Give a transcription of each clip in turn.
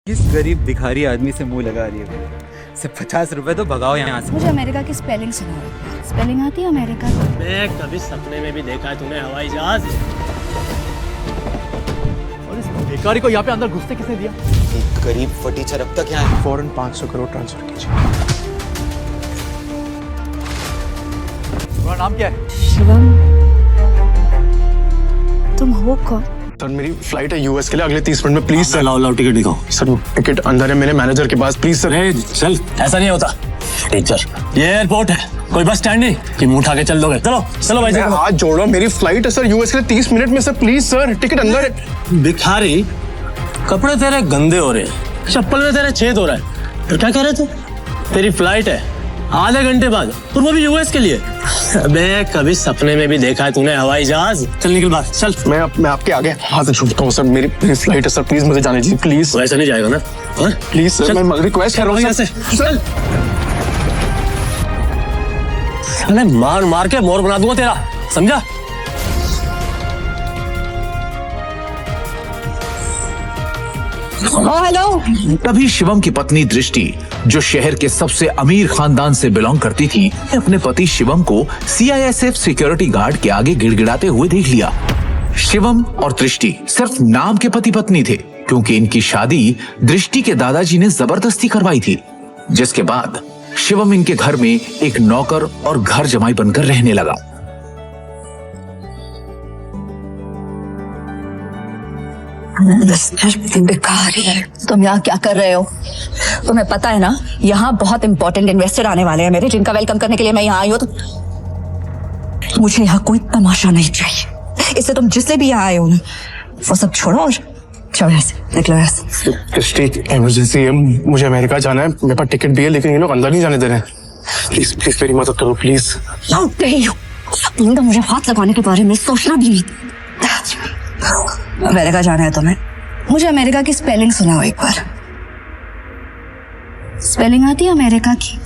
किस गरीब भिखारी आदमी से मुंह लगा रही है? सिर्फ 50 रुपए तो भगाओ यहाँ से। मुझे अमेरिका की स्पेलिंग सुनाओ। स्पेलिंग आती है अमेरिका की? मैं कभी सपने में भी देखा है तूने हवाई जहाज। और इस भिखारी को यहाँ पे अंदर घुसने किसने दिया? एक गरीब फटीचर अब तक यहाँ है। फौरन 500 करोड़ ट्रांसफर कीजिए। तुम्हारा नाम क्या है? शिवम, तुम हो कौन? सर मेरी फ्लाइट है यूएस के लिए अगले 30 मिनट में, प्लीज सर। लाओ टिकट दिखाओ। सर टिकट अंदर है मेरे मैनेजर के पास, प्लीज सर। चल, ऐसा नहीं होता टीचर, ये एयरपोर्ट है, कोई बस स्टैंड नहीं कि मुंह उठा के चल दोगे। चलो चलो भाई, मैं हाथ जोड़ रहा हूँ, मेरी फ्लाइट है सर यूएस के लिए 30 मिनट में सर, प्लीज सर। टिकट अंदर है। भिखारी, कपड़े तेरे गंदे हो रहे हैं, चप्पल में तेरे छेद हो रहा है, तो क्या कह रहे थे? तेरी फ्लाइट है आधे घंटे बाद, और वो भी यूएस के लिए। मैं कभी सपने में भी देखा है तूने हवाई जहाज। चल निकल बाहर, चल। मैं आपके आगे हाथ जोड़ता हूँ सर, मेरी फ्लाइट है सर, प्लीज मुझे जाने दीजिए प्लीज। वैसा नहीं जाएगा ना? प्लीज सर, मैं रिक्वेस्ट कर रहा हूँ यहाँ से चल। अरे मार मार के मोर बना दूंगा तेरा, समझा? हेलो। तभी शिवम की पत्नी दृष्टि, जो शहर के सबसे अमीर खानदान से बिलोंग करती थी, अपने पति शिवम को सीआईएसएफ सिक्योरिटी गार्ड के आगे गिड़गिड़ाते हुए देख लिया। शिवम और दृष्टि सिर्फ नाम के पति पत्नी थे, क्योंकि इनकी शादी दृष्टि के दादाजी ने जबरदस्ती करवाई थी, जिसके बाद शिवम इनके घर में एक नौकर और घर जमाई बनकर रहने लगा। भिखारी, तुम यहाँ क्या कर रहे हो? तुम्हें पता है ना, यहाँ बहुत इंपॉर्टेंट इन्वेस्टर आने वाले हैं मेरे, जिनका वेलकम करने के लिए मैं यहाँ आई हूँ। तो मुझे यहाँ कोई तमाशा नहीं चाहिए, इससे तुम जिससे भी यहाँ आए हो वो सब छोड़ो और चलो यहाँ से, निकलो यहाँ से। दृष्टि, इमरजेंसी है, मुझे अमेरिका जाना है, मेरे पास टिकट भी है, लेकिन ये लोग अंदर नहीं जाने दे रहे हैं। प्लीज प्लीज मेरी मदद करो प्लीज। तो मुझे हाथ लगाने के बारे में सोचना भी नहीं। अमेरिका जाना है तुम्हें? मुझे अमेरिका की स्पेलिंग सुनाओ एक बार। स्पेलिंग आती है अमेरिका की?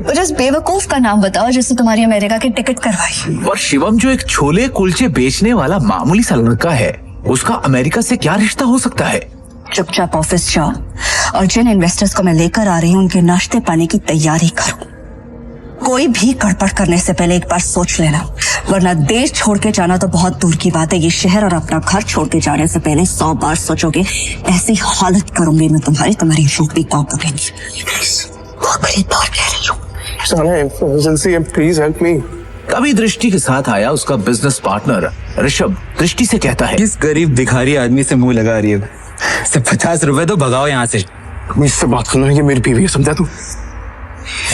मुझे उस बेवकूफ का नाम बताओ जिससे तुम्हारी अमेरिका की टिकट करवाई। और शिवम, जो एक छोले कुलचे बेचने वाला मामूली सा लड़का है, उसका अमेरिका से क्या रिश्ता हो सकता है? चुपचाप ऑफिस जाओ और जिन इन्वेस्टर्स को मैं लेकर आ रही हूँ उनके नाश्ते पानी की तैयारी करो। कोई भी गड़बड़ करने से पहले एक बार सोच लेना, वरना देश छोड़ के जाना तो बहुत दूर की बात है, ये शहर और अपना घर छोड़ के जाने से पहले 100 बार सोचोगे। ऐसी हालत करूंगी मैं तुम्हारी यूपी कॉपरेंस। आखिरी बार कह रही हूँ। इमरजेंसी है, प्लीज हेल्प मी। तभी दृष्टि के साथ आया उसका बिजनेस पार्टनर ऋषभ। दृष्टि से कहता है, किस गरीब भिखारी आदमी से मुंह लगा रही है? सिर्फ 50 रुपए तो भगाओ यहाँ से। मुझसे बात करना, ये मेरी बीवी है, समझा तू?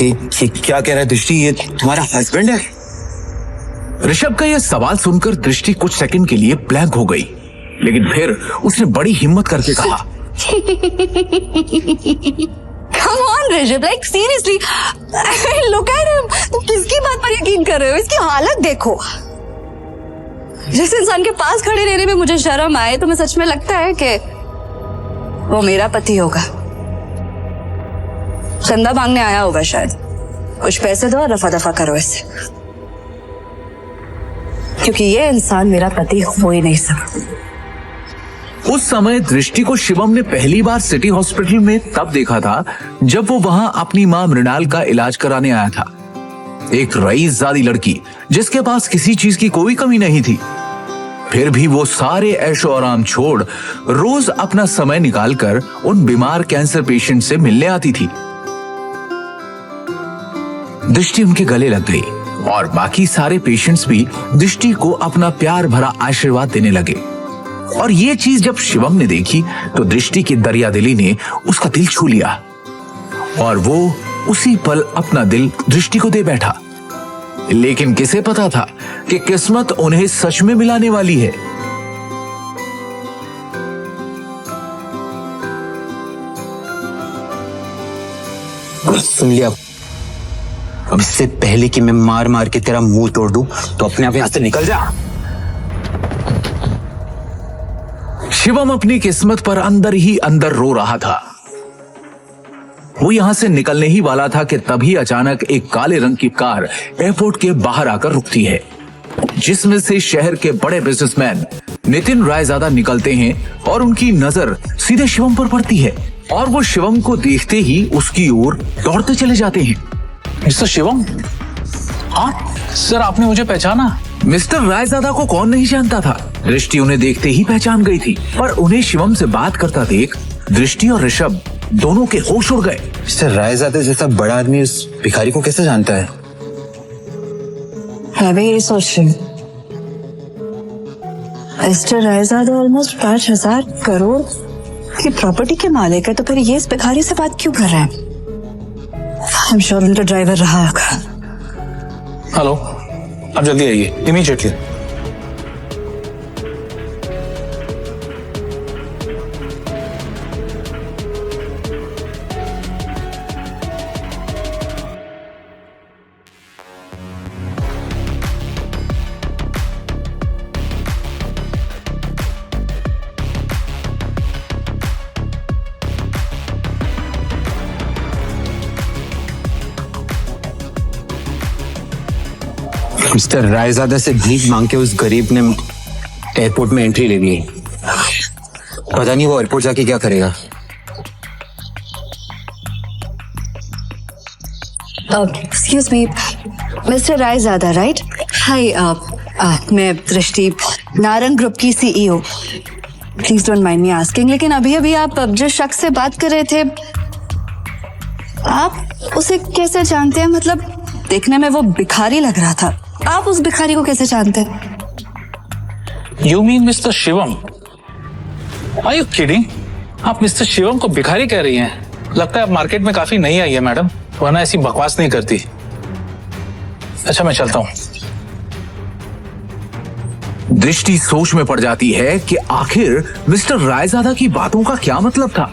ये क्या कह रहा है दृष्टि? ये तुम्हारा हस्बैंड है? ऋषभ का यह सवाल सुनकर दृष्टि कुछ सेकंड के लिए ब्लैंक हो गई, लेकिन फिर उसने बड़ी हिम्मत करके कहा, Come on, Rishabh, like seriously, look at him. तुम किसकी बात पर यकीन कर रहे हो? इसकी हालत देखो। जिस इंसान के पास खड़े रहने में मुझे शर्म आए, तुम्हें सच में लगता है कि वो मेरा पति होगा? चंदा मांगने आया होगा शायद। कुछ पैसे दो और रफा दफा करो इससे, क्योंकि ये इंसान मेरा पति हो ही नहीं सकता। उस समय दृष्टि को शिवम ने पहली बार सिटी हॉस्पिटल में तब देखा था जब वो वहां अपनी मां मृणाल का इलाज कराने आया था। एक रईसजादी लड़की जिसके पास किसी चीज की कोई कमी नहीं थी, फिर भी वो सारे ऐशो आराम छोड़ रोज अपना समय निकालकर उन बीमार कैंसर पेशेंट से मिलने आती थी। दृष्टि उनके गले लग गई और बाकी सारे पेशेंट्स भी दृष्टि को अपना प्यार भरा आशीर्वाद देने लगे। और ये चीज जब शिवम ने देखी तो दृष्टि की दरियादिली ने उसका दिल छू लिया और वो उसी पल अपना दिल दृष्टि को दे बैठा। लेकिन किसे पता था कि किस्मत उन्हें सच में मिलाने वाली है। सुन लिया? अब इससे पहले कि मैं मार मार के तेरा मुंह तोड़ दूं, तो अपने आप यहाँ से निकल जा। शिवम अपनी किस्मत पर अंदर ही अंदर रो रहा था। वो यहां से निकलने ही वाला था कि तभी अचानक एक काले रंग की कार एयरपोर्ट के बाहर आकर रुकती है, जिसमें से शहर के बड़े बिजनेसमैन नितिन रायजादा निकलते हैं और उनकी नजर सीधे शिवम पर पड़ती है। और वो शिवम को देखते ही उसकी ओर दौड़ते चले जाते हैं। मिस्टर शिवम, हाँ सर, आपने मुझे पहचाना? मिस्टर रायजादा को कौन नहीं जानता था। दृष्टि उन्हें देखते ही पहचान गई थी, पर उन्हें शिवम से बात करता देख दृष्टि और ऋषभ दोनों के होश उड़ गए। मिस्टर रायजादा जैसा बड़ा आदमी उस भिखारी को कैसे जानता है? मैं भी यही सोच रही हूँ। मिस्टर रायजादा ऑलमोस्ट 5,000 करोड़ की प्रॉपर्टी के मालिक है, तो फिर ये इस भिखारी से बात क्यों कर रहे हैं? आई एम श्योर उनका ड्राइवर रहा होगा। हेलो, आप जल्दी आइए, इमीडिएटली। मिस्टर रायजादा से भीख मांग के उस गरीब ने एयरपोर्ट में एंट्री ले ली। पता नहीं वो एयरपोर्ट जाके क्या करेगा। Excuse me, mister Raizada right? Hi, मैं दृष्टि, नारंग ग्रुप की CEO. Please don't mind me asking, लेकिन अभी अभी आप जिस शख्स से बात कर रहे थे, आप उसे कैसे जानते हैं? मतलब देखने में वो भिखारी लग रहा था, आप उस भिखारी को कैसे जानते हैं? You mean mister Shivam? Are you kidding? आप मिस्टर शिवम को भिखारी कह रही हैं? लगता है आप मार्केट में काफी नई आई है मैडम, वरना ऐसी बकवास नहीं करती। अच्छा, मैं चलता हूँ। दृष्टि सोच में पड़ जाती है कि आखिर मिस्टर रायजादा की बातों का क्या मतलब था।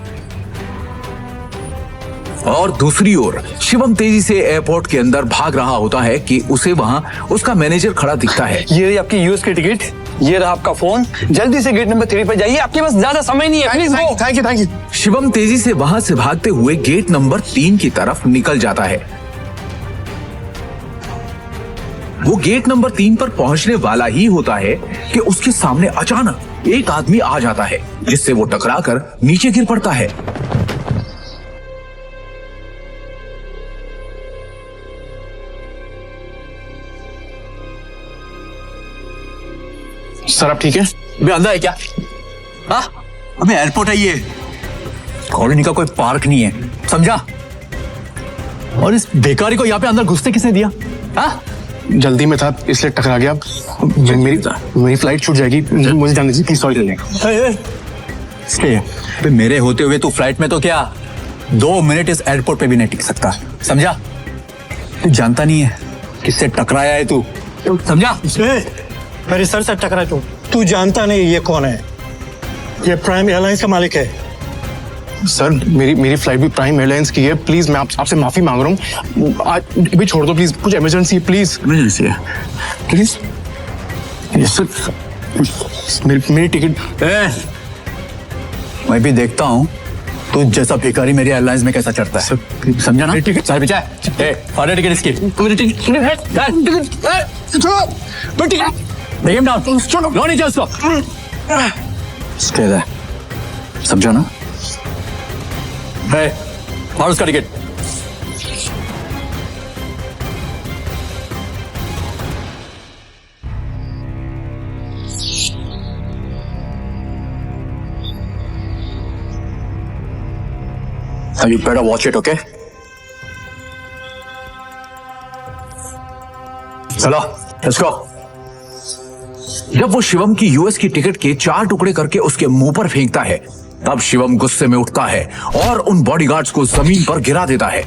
और दूसरी ओर शिवम तेजी से एयरपोर्ट के अंदर भाग रहा होता है कि उसे वहां उसका मैनेजर खड़ा दिखता है। ये रही आपकी यूएस की टिकट, ये रहा आपका फोन, जल्दी से गेट नंबर 3 पर जाइए, आपके पास ज्यादा समय नहीं है। Please go. Thank you. Shivam तेजी से वहां से भागते हुए गेट नंबर 3 की तरफ निकल जाता है। वो गेट नंबर 3 पर पहुंचने वाला ही होता है कि उसके सामने अचानक एक आदमी आ जाता है, जिससे वो टकराकर नीचे गिर पड़ता है। सर, आप ठीक है? अबे अंधा है क्या? हाँ, अबे एयरपोर्ट है ये, कॉलोनी का कोई पार्क नहीं है, समझा? और इस बेकारी को यहाँ पे अंदर घुसने किसने दिया? हाँ, जल्दी में था इसलिए टकरा गया। मेरी फ्लाइट छूट जाएगी, मुझे जाने दीजिए प्लीज। सॉरी। अबे मेरे होते हुए तू फ्लाइट में तो क्या 2 मिनट इस एयरपोर्ट पे भी नहीं टिक सकता, समझा? तू जानता नहीं है किससे टकराया है तू, समझा? मेरे सर से टकरा तू जानता नहीं ये कौन है? ये प्राइम एयरलाइंस का मालिक है। सर, मेरी फ्लाइट भी प्राइम एयरलाइंस की है। प्लीज मैं आपसे माफी मांग रहा हूँ, आज भी छोड़ दो प्लीज, कुछ इमरजेंसी है। प्लीज इमरजेंसी है प्लीज। सर, मेरी टिकट। मैं भी देखता हूँ तू जैसा भिखारी मेरी एयरलाइंस में कैसा चढ़ता है, समझा ना? टिकट सारे पीछे है, टिकट इसकी। Take him down. लो नीचे उसको। Stay there. समझा ना? Hey, मार उसका ticket. Now you better watch it, okay? चलो, let's go. जब वो शिवम की यूएस की टिकट के 4 टुकड़े करके उसके मुंह पर फेंकता है, तब शिवम गुस्से में उठता है और उन बॉडीगार्ड्स को जमीन पर गिरा देता है।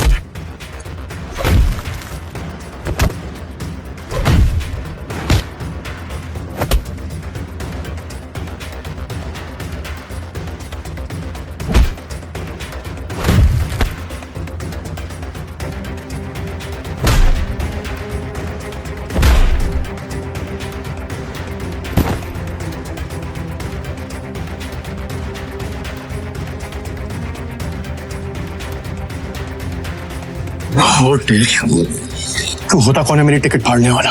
तू होता कौन है मेरी टिकट फाड़ने वाला?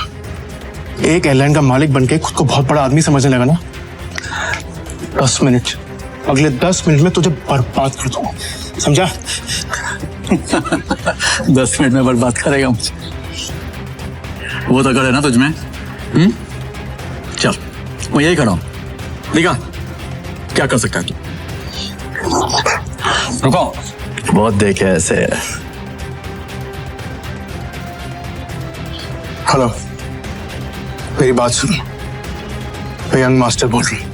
एक एयरलाइन का मालिक बनके खुद को बहुत बड़ा आदमी समझने लगा ना? 10 मिनट अगले 10 मिनट में तुझे बर्बाद कर दूंगा, समझा? 10 मिनट में बर्बाद करेगा मुझे, वो तो करे ना तुझमें। चल मैं यही खड़ा हूं, दिखा क्या कर सकता है तू। रुको, बहुत देखे ऐसे। हेलो, मेरी बात सुनो, मैं यंग मास्टर बोल रही हूँ।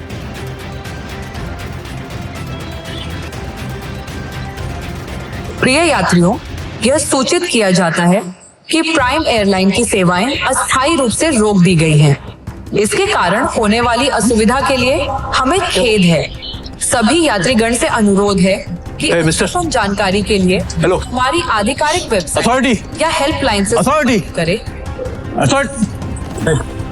प्रिय यात्रियों, यह सूचित किया जाता है कि प्राइम एयरलाइन की सेवाएं अस्थायी रूप से रोक दी गई हैं। इसके कारण होने वाली असुविधा के लिए हमें खेद है। सभी यात्रीगण से अनुरोध है कि Hey, mister. अद्यतन जानकारी के लिए Hello. हमारी आधिकारिक वेबसाइट Authority. या हेल्पलाइन से Authority. संपर्क करें।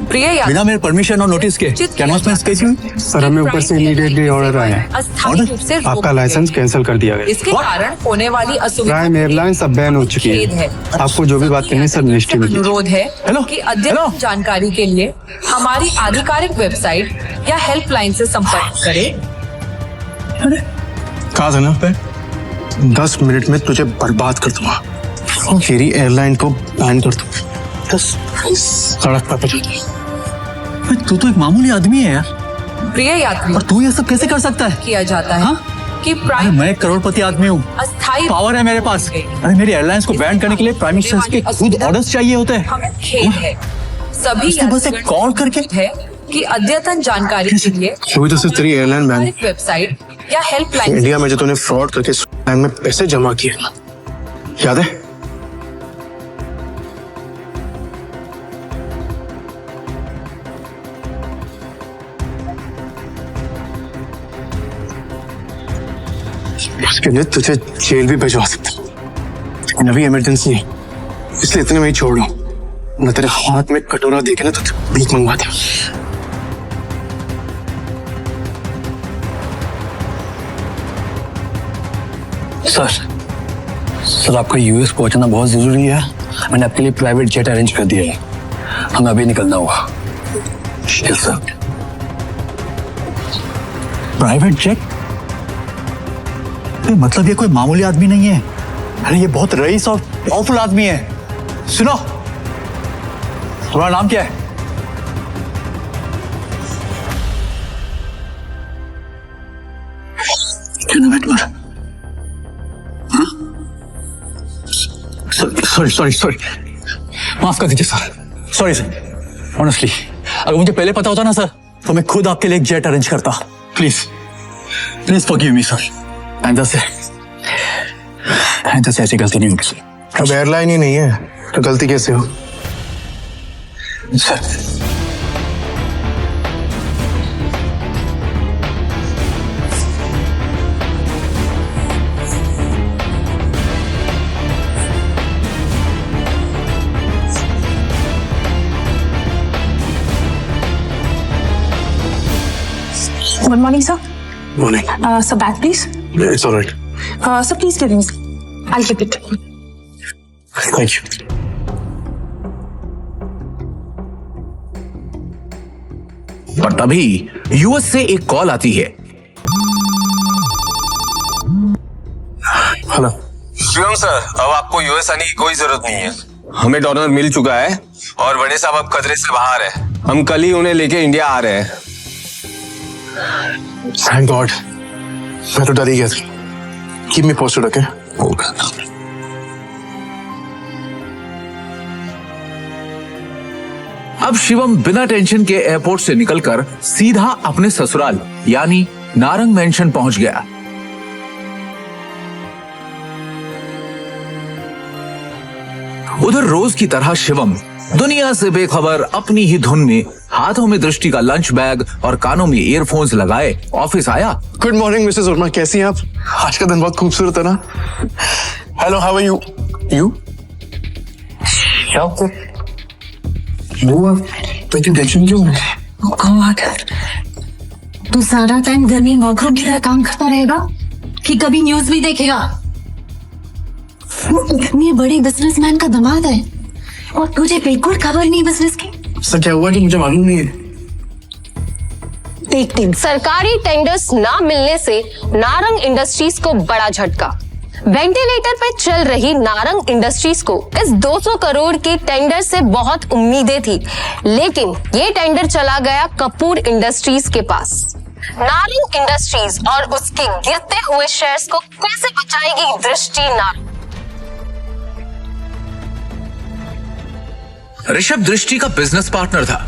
प्रिय बिना यात्री, मेरे परमिशन और नोटिस के क्या अनाउंसमेंट कैसी हुई? सर, हमें ऊपर से इमीडिएटली ऑर्डर आया है, अस्थायी रूप से रोक आपका दी लाइसेंस गई। कैंसिल कर दिया गया। इसके कारण होने वाली असुविधा प्राइम एयरलाइंस अब बैन हो चुकी खेद है। है। आपको जो भी बात करनी है सर मिनिस्ट्री में कीजिए। अनुरोध है हेलो, कि अद्यतन हेलो। जानकारी के लिए हमारी आधिकारिक वेबसाइट या हेल्पलाइन से संपर्क करें। कहा था ना, 10 मिनट में तुझे बर्बाद कर दूंगा, मेरी एयरलाइन को बैन कर दूंगा। बस सड़क पर पहुंचा दे। तू तो एक मामूली आदमी है यार, प्रिय यात्री, और तू ये सब कैसे कर सकता है? किया जाता है कि अरे प्राइम मैं एक करोड़पति आदमी हूँ, अस्थायी पावर है मेरे पास। अरे मेरी एयरलाइंस को बैन करने के लिए प्राइम मिनिस्टर के खुद ऑर्डर्स चाहिए होते हैं। हमें खेद है। सभी उसने बस एक यात्रीगण कॉल करके है कि अद्यतन जानकारी के लिए अभी तो सिर्फ तेरी एयरलाइन बैन। आधिकारिक वेबसाइट या हेल्पलाइन इंडिया में जो तूने फ्रॉड करके बैंक में पैसे जमा किए ना, याद है? उसके लिए तुझे जेल भी भिजवा सकता हूं। लेकिन अभी इमरजेंसी है, इसलिए इतने में ही छोड़ रहा हूं। न तेरे हाथ में कटोरा देखे ना तो भीख मंगवा दे। सर आपका यूएस पहुंचना बहुत जरूरी है। मैंने आपके लिए प्राइवेट जेट अरेंज कर दिया है, हमें अभी निकलना होगा। Yes sir. Private jet? मतलब ये कोई मामूली आदमी नहीं है, अरे ये बहुत रईस और पावरफुल आदमी है। सुनो, तुम्हारा नाम क्या है? सॉरी, माफ कर दीजिए सर, सॉरी सर। ऑनेस्टली अगर मुझे पहले पता होता ना सर, तो मैं खुद आपके लिए एक जेट अरेंज करता। Please forgive me sir. आइंदा से ऐसी गलती नहीं होगी अब एयरलाइन ही नहीं है तो गलती कैसे हो? Sir. Good morning, sir. Morning. Sir, bag, please. It's all right. Sir, please give me. I'll keep it. Thank you. पर तभी यूएस से एक कॉल आती है। हेलो शिवम सर, अब आपको यूएस आने की कोई जरूरत नहीं है। हमें डोनर मिल चुका है और बड़े साहब अब खतरे से बाहर है। हम कल ही उन्हें लेके इंडिया आ रहे हैं। थैंक गॉड, मैं तो डर ही गया था। Keep me posted, okay? अब शिवम बिना टेंशन के एयरपोर्ट से निकलकर सीधा अपने ससुराल यानी नारंग मेंशन पहुंच गया। उधर रोज की तरह शिवम दुनिया से बेखबर अपनी ही धुन में हाथों में दृष्टि का लंच बैग और कानों में ईयरफोन्स लगाए ऑफिस आया। गुड मॉर्निंग मिसेस वर्मा, कैसी हैं आप? आज का दिन बहुत खूबसूरत है ना? Hello, how are you? You तो टेंशन क्यों है? God. तू सारा टाइम घर में वर्करूम की तरह काम करता रहेगा कि कभी न्यूज भी देखेगा? वो इतने बड़े बिजनेसमैन का दामाद है और तुझे बिल्कुल खबर नहीं बिजनेस की। सर क्या हुआ कि मुझे मालूम नहीं है। देखते हैं। सरकारी टेंडर्स ना मिलने से नारंग इंडस्ट्रीज को बड़ा झटका। वेंटिलेटर पे चल रही नारंग इंडस्ट्रीज को इस 200 करोड़ के टेंडर से बहुत उम्मीदें थी, लेकिन ये टेंडर चला गया कपूर इंडस्ट्रीज के पास। नारंग इंडस्ट्रीज और उसके गिरते हुए शेयर्स को कैसे बचाएगी दृष्टि नारंग? ऋषभ दृष्टि का बिजनेस पार्टनर था।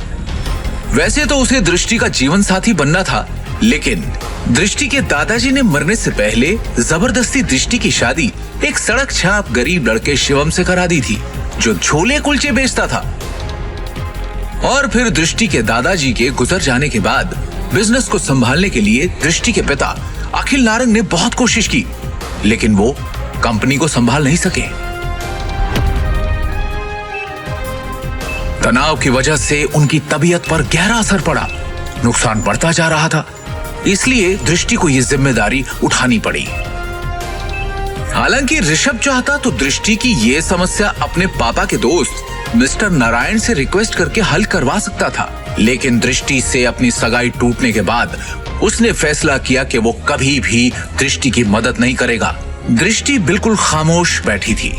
वैसे तो उसे दृष्टि का जीवन साथी बनना था, लेकिन दृष्टि के दादाजी ने मरने से पहले जबरदस्ती दृष्टि की शादी एक सड़क छाप गरीब लड़के शिवम से करा दी थी, जो छोले कुलचे बेचता था। और फिर दृष्टि के दादाजी के गुजर जाने के बाद बिजनेस को संभालने के लिए दृष्टि के पिता अखिल नारंग ने बहुत कोशिश की, लेकिन वो कंपनी को संभाल नहीं सके। तनाव की वजह से उनकी तबीयत पर गहरा असर पड़ा, नुकसान बढ़ता जा रहा था, इसलिए दृष्टि को यह जिम्मेदारी उठानी पड़ी। हालांकि ऋषभ चाहता तो दृष्टि की ये समस्या अपने पापा के दोस्त मिस्टर नारायण से रिक्वेस्ट करके हल करवा सकता था, लेकिन दृष्टि से अपनी सगाई टूटने के बाद उसने फैसला किया कि वो कभी भी दृष्टि की मदद नहीं करेगा। दृष्टि बिल्कुल खामोश बैठी थी।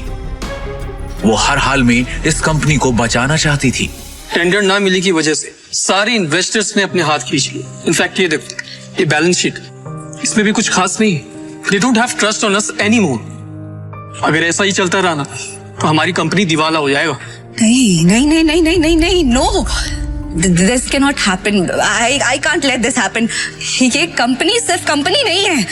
वो हर हाल में इस कंपनी को बचाना चाहती थी। टेंडर ना मिलने की वजह से सारे इन्वेस्टर्स ने अपने हाथ खींच लिए। इनफैक्ट ये देखो, ये बैलेंस शीट, इसमें भी कुछ खास नहीं। They don't have trust on us anymore. अगर ऐसा ही चलता रहा ना तो हमारी कंपनी दिवाला हो जाएगा। नहीं नहीं नहीं नहीं नहीं नहीं नहीं, no, this cannot happen. I can't let this happen. ये कंपनी सिर्फ कंपनी नहीं है।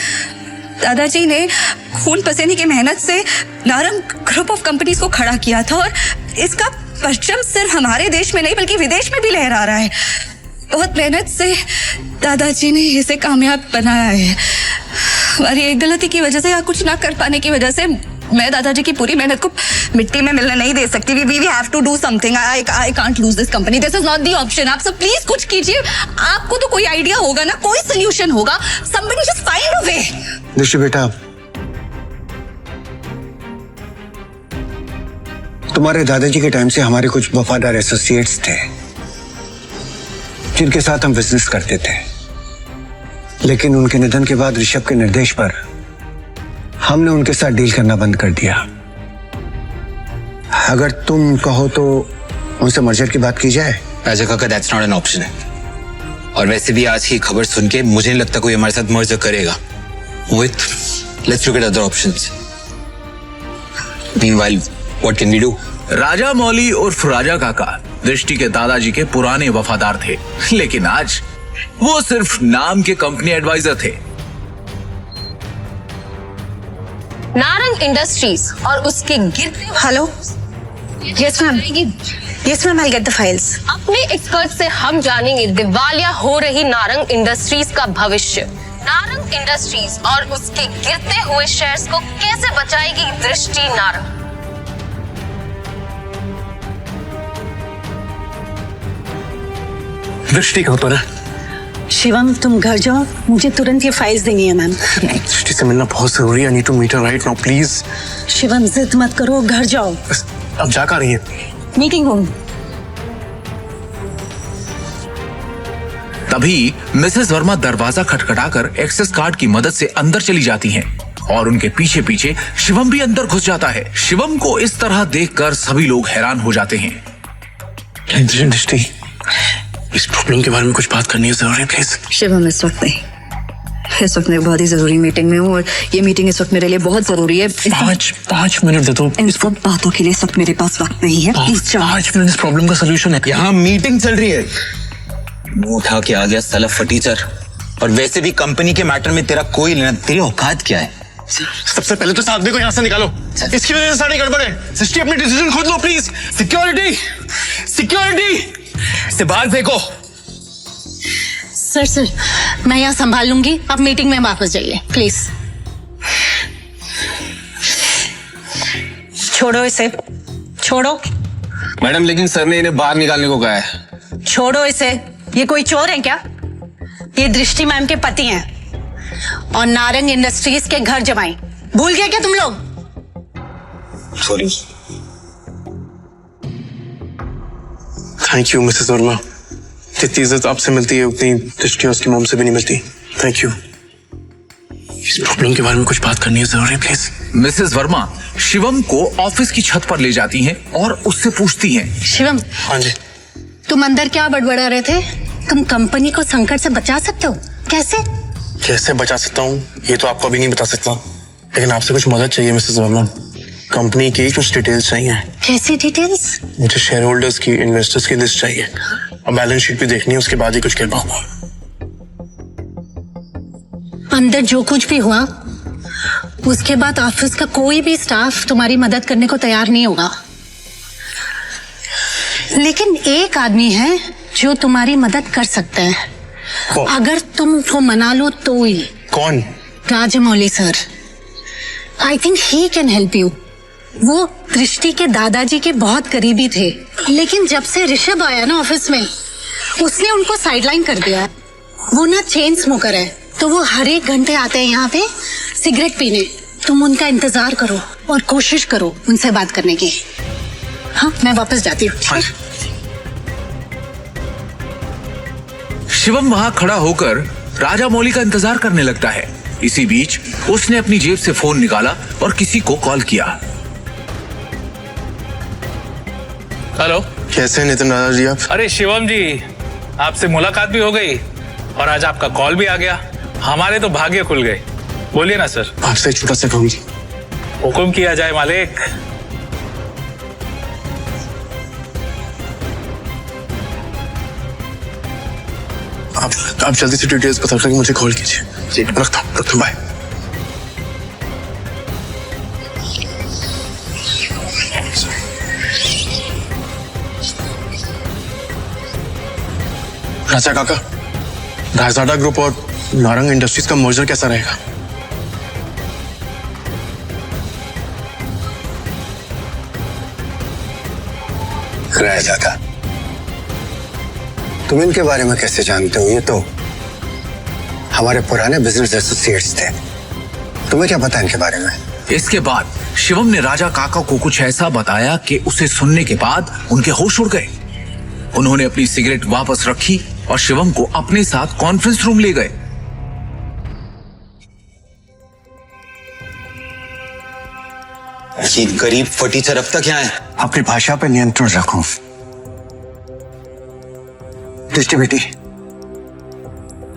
दादाजी ने खून पसीने की मेहनत से नारंग ग्रुप ऑफ कंपनीज को खड़ा किया था, और इसका परचम सिर्फ हमारे देश में नहीं बल्कि विदेश में भी लहरा रहा है। बहुत मेहनत से दादाजी ने इसे कामयाब बनाया है। हमारी एक गलती की वजह से या कुछ ना कर पाने की वजह से मैं दादाजी की पूरी मेहनत को मिट्टी में मिलने नहीं दे सकती। We have to do something. I can't lose this company. This is not the option. आप सब प्लीज कुछ कीजिए। आपको तो कोई आइडिया होगा ना, कोई सोल्यूशन होगा। समबडी जस्ट फाइंड अ वे। दृष्टि बेटा, तुम्हारे दादाजी के टाइम से हमारे कुछ वफादार एसोसिएट्स थे जिनके साथ हम बिजनेस करते थे, लेकिन उनके निधन के बाद ऋषभ के निर्देश पर हमने उनके साथ डील करना बंद कर दिया। अगर तुम कहो तो उनसे मर्जर की बात की जाए। राजा काका, दैट्स नॉट एन ऑप्शन है। और वैसे भी आज की खबर सुन के मुझे नहीं लगता कोई हमारे साथ मर्जर करेगा। Mohit, let's look at other options. Meanwhile, what can we do? Raja Mauli उर्फ राजा काका दृष्टि के दादाजी के पुराने वफादार थे, लेकिन आज वो सिर्फ नाम के कंपनी एडवाइजर थे। नारंग इंडस्ट्रीज और उसके गिरते। Hello, yes ma'am, yes ma'am, I get the files. अपने एक्सपर्ट से हम जानेंगे दिवालिया हो रही नारंग इंडस्ट्रीज का भविष्य। नारंग इंडस्ट्रीज और उसके गिरते हुए शेयर्स को कैसे बचाएगी दृष्टि नारंग? दृष्टि कहाँ पर है? शिवम, तुम घर जाओ, मुझे तुरंत ये फाइल्स देनी है मैम। दृष्टि से मिलना बहुत जरूरी है। I need to meet her right now, please. Shivam, जिद मत करो, घर जाओ। अब जा कर रही है? Meeting room. तभी मिसेस वर्मा दरवाजा खटखटाकर एक्सेस कार्ड की मदद से अंदर चली जाती हैं और उनके पीछे पीछे शिवम भी अंदर घुस जाता है। शिवम को इस तरह देखकर सभी लोग हैरान हो जाते हैं। दृष्टि, इस प्रॉब्लम के बारे में कुछ बात करनी है जरूरी, प्लीज। शिवम, इस वक्त नहीं। इस वक्त मैं बहुत ही जरूरी मीटिंग में हूँ, और ये मीटिंग इस वक्त मेरे लिए बहुत जरूरी है। पाँच मिनट दे दो। इन सब बातों के लिए इस वक्त मेरे पास वक्त नहीं है। प्लीज जाओ। 5 मिनट इस प्रॉब्लम का सोल्यूशन है। यहाँ मीटिंग चल रही है। मुंह उठा के आ गया साला फटीचर। और वैसे भी कंपनी के मैटर में तेरा कोई लेना, तेरी औकात क्या है? सबसे पहले तो साधने को यहाँ से निकालो। इसकी वजह से सारी गड़बड़ है। सृष्टि, अपनी डिसीजन खुद लो प्लीज। सिक्योरिटी, सिक्योरिटी से बाहर फेंको। सर, मैं यहाँ संभाल लूंगी। आप मीटिंग में वापस जाइए प्लीज। छोड़ो इसे, छोड़ो। मैडम, लेकिन सर ने इन्हें बाहर निकालने को कहा है। छोड़ो इसे। ये कोई चोर है क्या? ये दृष्टि मैम के पति हैं और नारंग इंडस्ट्रीज के घर जमाई। भूल गए क्या तुम लोग? Thank you Mrs Verma. जितनी इज्जत आपसे मिलती है उतनी दृष्टि उसकी मोम से भी नहीं मिलती। Thank you. इस प्रॉब्लम के बारे में कुछ बात करनी है जरूरी, प्लीज। मिसेस वर्मा शिवम को ऑफिस की छत पर ले जाती हैं और उससे पूछती हैं। शिवम, हाँ जी। तुम अंदर क्या बड़बड़ा रहे थे? तुम कंपनी को संकट से बचा सकते हो? कैसे? कैसे बचा सकता हूँ ये तो आपको अभी नहीं बता सकता, लेकिन आपसे कुछ मदद चाहिए मिसेस वर्मा। कंपनी की कुछ डिटेल्स चाहिए। कैसी डिटेल्स? मुझे शेयर होल्डर्स की, इन्वेस्टर्स की लिस्ट चाहिए और बैलेंस शीट भी देखनी है, उसके बाद ही कुछ कह पाऊंगा। अंदर जो कुछ भी हुआ उसके बाद ऑफिस का कोई भी स्टाफ तुम्हारी मदद करने को तैयार नहीं होगा, लेकिन एक आदमी है जो तुम्हारी मदद कर सकता है। कौन? अगर तुम उसको मना लो तो ही। कौन? Rajamouli sir. I think he can help you. वो दृष्टि के दादाजी के बहुत करीबी थे, लेकिन जब से ऋषभ आया ना ऑफिस में, उसने उनको साइडलाइन कर दिया। वो ना चेन स्मोकर है, तो वो हर एक घंटे आते हैं यहाँ पे सिगरेट पीने। तुम उनका इंतजार करो और कोशिश करो उनसे बात करने की। हाँ, मैं वापस जाती हूँ। शिवम वहां खड़ा होकर राजा मौली का इंतजार करने लगता है। इसी बीच उसने अपनी जेब से फोन निकाला और किसी को कॉल किया। हेलो। कैसे नितिन राजा जी आप? अरे शिवम जी, आपसे मुलाकात भी हो गई और आज आपका कॉल भी आ गया। हमारे तो भाग्य खुल गए। बोलिए ना सर। आपसे एक छोटा सा काम। हुक्म किया जाए मालिक। आप जल्दी से डिटेल्स पता करके मुझे कॉल कीजिए। रखता हूँ, बाय। राजा काका, रायजादा ग्रुप और नारंग इंडस्ट्रीज का मर्जर कैसा रहेगा? रायजादा, तुम इनके बारे में कैसे जानते हो? ये तो हमारे पुराने बिजनेस एसोसिएट्स थे। तुम्हें क्या पता इनके बारे में? इसके बाद शिवम ने राजा काका को कुछ ऐसा बताया कि उसे सुनने के बाद उनके होश उड़ गए। उन्होंने अपनी सिगरेट वापस रखी और शिवम को अपने साथ कॉन्फ्रेंस रूम ले गए। ये गरीब फटीचर अब तक यहाँ है। अपनी भाषा पर नियंत्रण रखो। दृष्टि बेटी,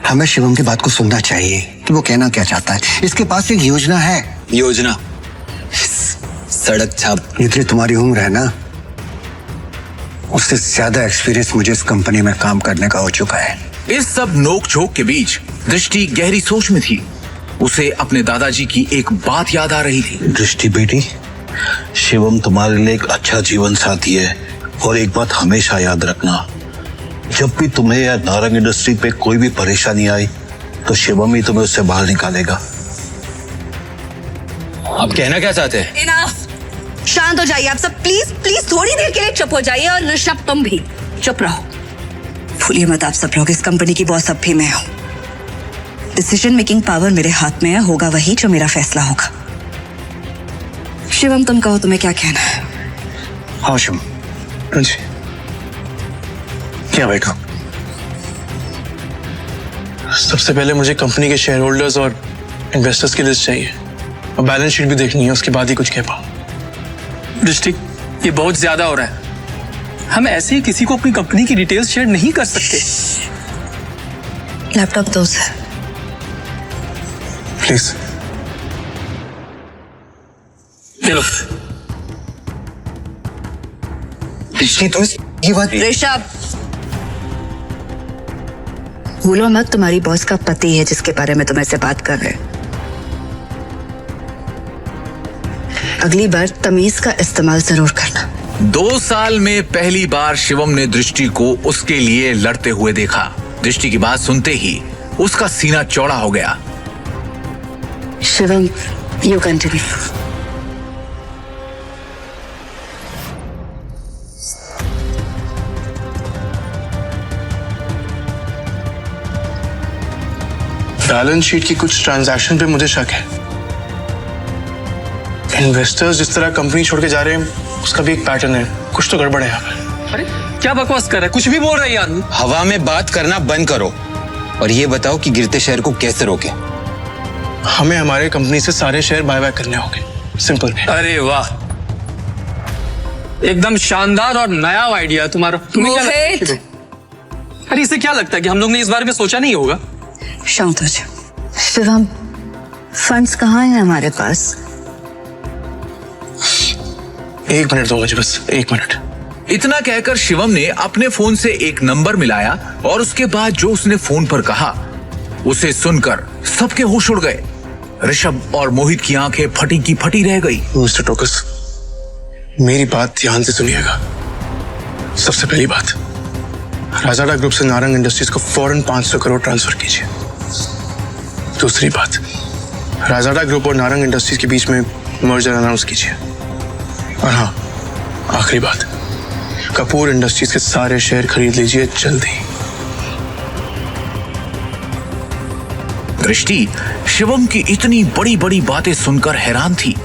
हमें शिवम की बात को सुनना चाहिए कि वो कहना क्या चाहता है। इसके पास एक योजना है। योजना? सड़क छाप। जितनी तुम्हारी उम्र है ना, उससे ज्यादा एक्सपीरियंस मुझे इस कंपनी में काम करने का हो चुका है। इस सब नोक झोंक के बीच दृष्टि गहरी सोच में थी। उसे अपने दादाजी की एक बात याद आ रही थी। दृष्टि बेटी, शिवम तुम्हारे लिए एक अच्छा जीवन साथी है और एक बात हमेशा याद रखना, जब भी तुम्हें या नारंग इंडस्ट्री पे कोई भी परेशानी आई तो शिवम ही तुम्हें उससे बाहर निकालेगा। आप कहना क्या चाहते हैं? इनफ। शांत हो जाइए आप सब, प्लीज प्लीज थोड़ी देर के लिए चुप हो जाइए। और ऋषभ, तुम भी चुप रहो। भूलिए मत आप सब लोग, इस कंपनी की बॉस अब भी मैं हूं। डिसीजन मेकिंग पावर मेरे हाथ में है, होगा वही जो मेरा फैसला होगा। शिवम, तुम कहो तुम्हें क्या कहना है? हाँ शिवम। जी क्या बैठो। सबसे पहले मुझे कंपनी के शेयर होल्डर्स और इन्वेस्टर्स की लिस्ट चाहिए और बैलेंस शीट भी देखनी है, उसके बाद ही कुछ कह पाऊं। दृष्टि, ये बहुत ज्यादा हो रहा है। हम ऐसे ही किसी को अपनी कंपनी की डिटेल्स शेयर नहीं कर सकते। लैपटॉप दो सर। प्लीज। चलो। दृष्टि, तुम ये बात। ऋषभ, भूलो मत तुम्हारी बॉस का पति है जिसके बारे में तुम ऐसे बात कर रहे हैं। अगली बार तमीज का इस्तेमाल जरूर करना। 2 साल में पहली बार शिवम ने दृष्टि को उसके लिए लड़ते हुए देखा। दृष्टि की बात सुनते ही उसका सीना चौड़ा हो गया। Shivam, you continue. Balance sheet की कुछ ट्रांजैक्शन पे मुझे शक है। इन्वेस्टर्स जिस तरह कंपनी छोड़ के जा रहे हैं उसका भी एक पैटर्न है। कुछ तो गड़बड़ है यहाँ पर। अरे क्या बकवास कर रहा है, कुछ भी बोल रहा है यार। हवा में बात करना बंद करो और ये बताओ कि गिरते शहर को कैसे रोके। हमें हमारे कंपनी से सारे शेयर बाय बैक करने होंगे, सिंपल। अरे वाह, एकदम शानदार और नया आइडिया तुम्हारा। तुम्हें क्या लगता है? अरे इसे क्या लगता है कि हम लोग ने इस बारे में सोचा नहीं होगा? शांत हो जाओ। शिवम, फंड्स कहाँ हैं हमारे पास? 1 मिनट दो मुझे, बस 1 मिनट। इतना कहकर शिवम ने अपने फोन से एक नंबर मिलाया और उसके बाद जो उसने फोन पर कहा उसे सुनकर सबके होश उड़ गए। ऋषभ और मोहित की आंखें फटी की फटी रह गई। मिस्टर टोकस, मेरी बात ध्यान से सुनिएगा। सबसे पहली बात, राजाडा ग्रुप से नारंग इंडस्ट्रीज को फौरन 500 करोड़ ट्रांसफर कीजिए। दूसरी बात, राजाडा ग्रुप और नारंग इंडस्ट्रीज के बीच में मर्जर अनाउंस कीजिए। और हाँ, आखिरी बात, कपूर इंडस्ट्रीज के सारे शेयर खरीद लीजिए जल्दी। दृष्टि शिवम की इतनी बड़ी बड़ी बातें सुनकर हैरान थी।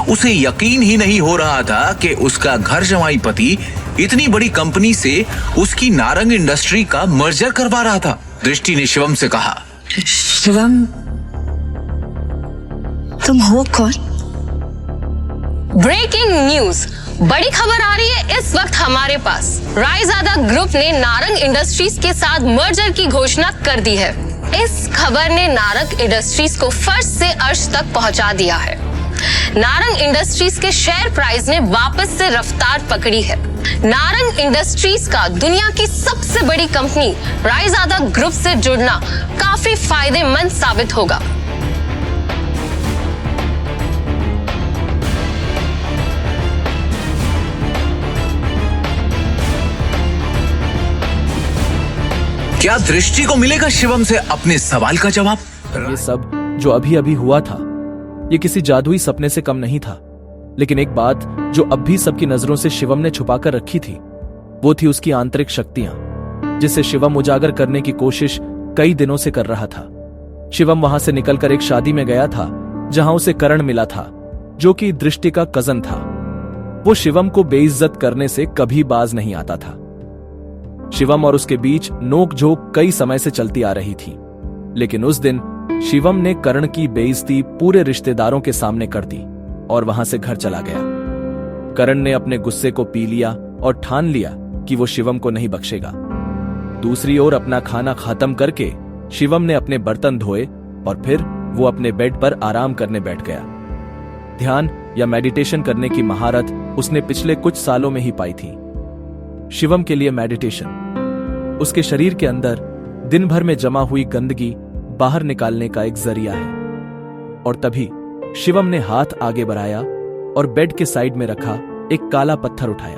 उसे यकीन ही नहीं हो रहा था कि उसका घर जमाई पति इतनी बड़ी कंपनी से उसकी नारंग इंडस्ट्री का मर्जर करवा रहा था। दृष्टि ने शिवम से कहा, शिवम, तुम हो कौन? ब्रेकिंग न्यूज, बड़ी खबर आ रही है इस वक्त हमारे पास। रायजादा ग्रुप ने नारंग इंडस्ट्रीज के साथ मर्जर की घोषणा कर दी है। इस खबर ने नारंग इंडस्ट्रीज को फर्श से अर्श तक पहुंचा दिया है। नारंग इंडस्ट्रीज के शेयर प्राइस ने वापस से रफ्तार पकड़ी है। नारंग इंडस्ट्रीज का दुनिया की सबसे बड़ी कंपनी रायजादा ग्रुप से जुड़ना काफी फायदेमंद साबित होगा। क्या दृष्टि को मिलेगा शिवम से अपने सवाल का जवाब? ये सब जो अभी अभी हुआ था, ये किसी जादुई सपने से कम नहीं था। लेकिन एक बात जो अब भी सबकी नजरों से शिवम ने छुपाकर रखी थी, वो थी उसकी आंतरिक शक्तियां, जिसे शिवम उजागर करने की कोशिश कई दिनों से कर रहा था। शिवम वहां से निकलकर एक शादी में गया था जहां उसे करण मिला था, जो कि दृष्टि का कजन था। वो शिवम को बेइज्जत करने से कभी बाज नहीं आता था। शिवम और उसके बीच नोक-झोंक कई समय से चलती आ रही थी, लेकिन उस दिन शिवम ने करण की बेइज्जती पूरे रिश्तेदारों के सामने कर दी और वहां से घर चला गया। करण ने अपने गुस्से को पी लिया और ठान लिया कि वो शिवम को नहीं बख्शेगा। दूसरी ओर अपना खाना खत्म करके शिवम ने अपने बर्तन धोए और फिर वो अपने बेड पर आराम करने बैठ गया। ध्यान या मेडिटेशन करने की महारत उसने पिछले कुछ सालों में ही पाई थी। शिवम के लिए मेडिटेशन उसके शरीर के अंदर दिन भर में जमा हुई गंदगी बाहर निकालने का एक जरिया है। और तभी शिवम ने हाथ आगे बढ़ाया और बेड के साइड में रखा एक काला पत्थर उठाया।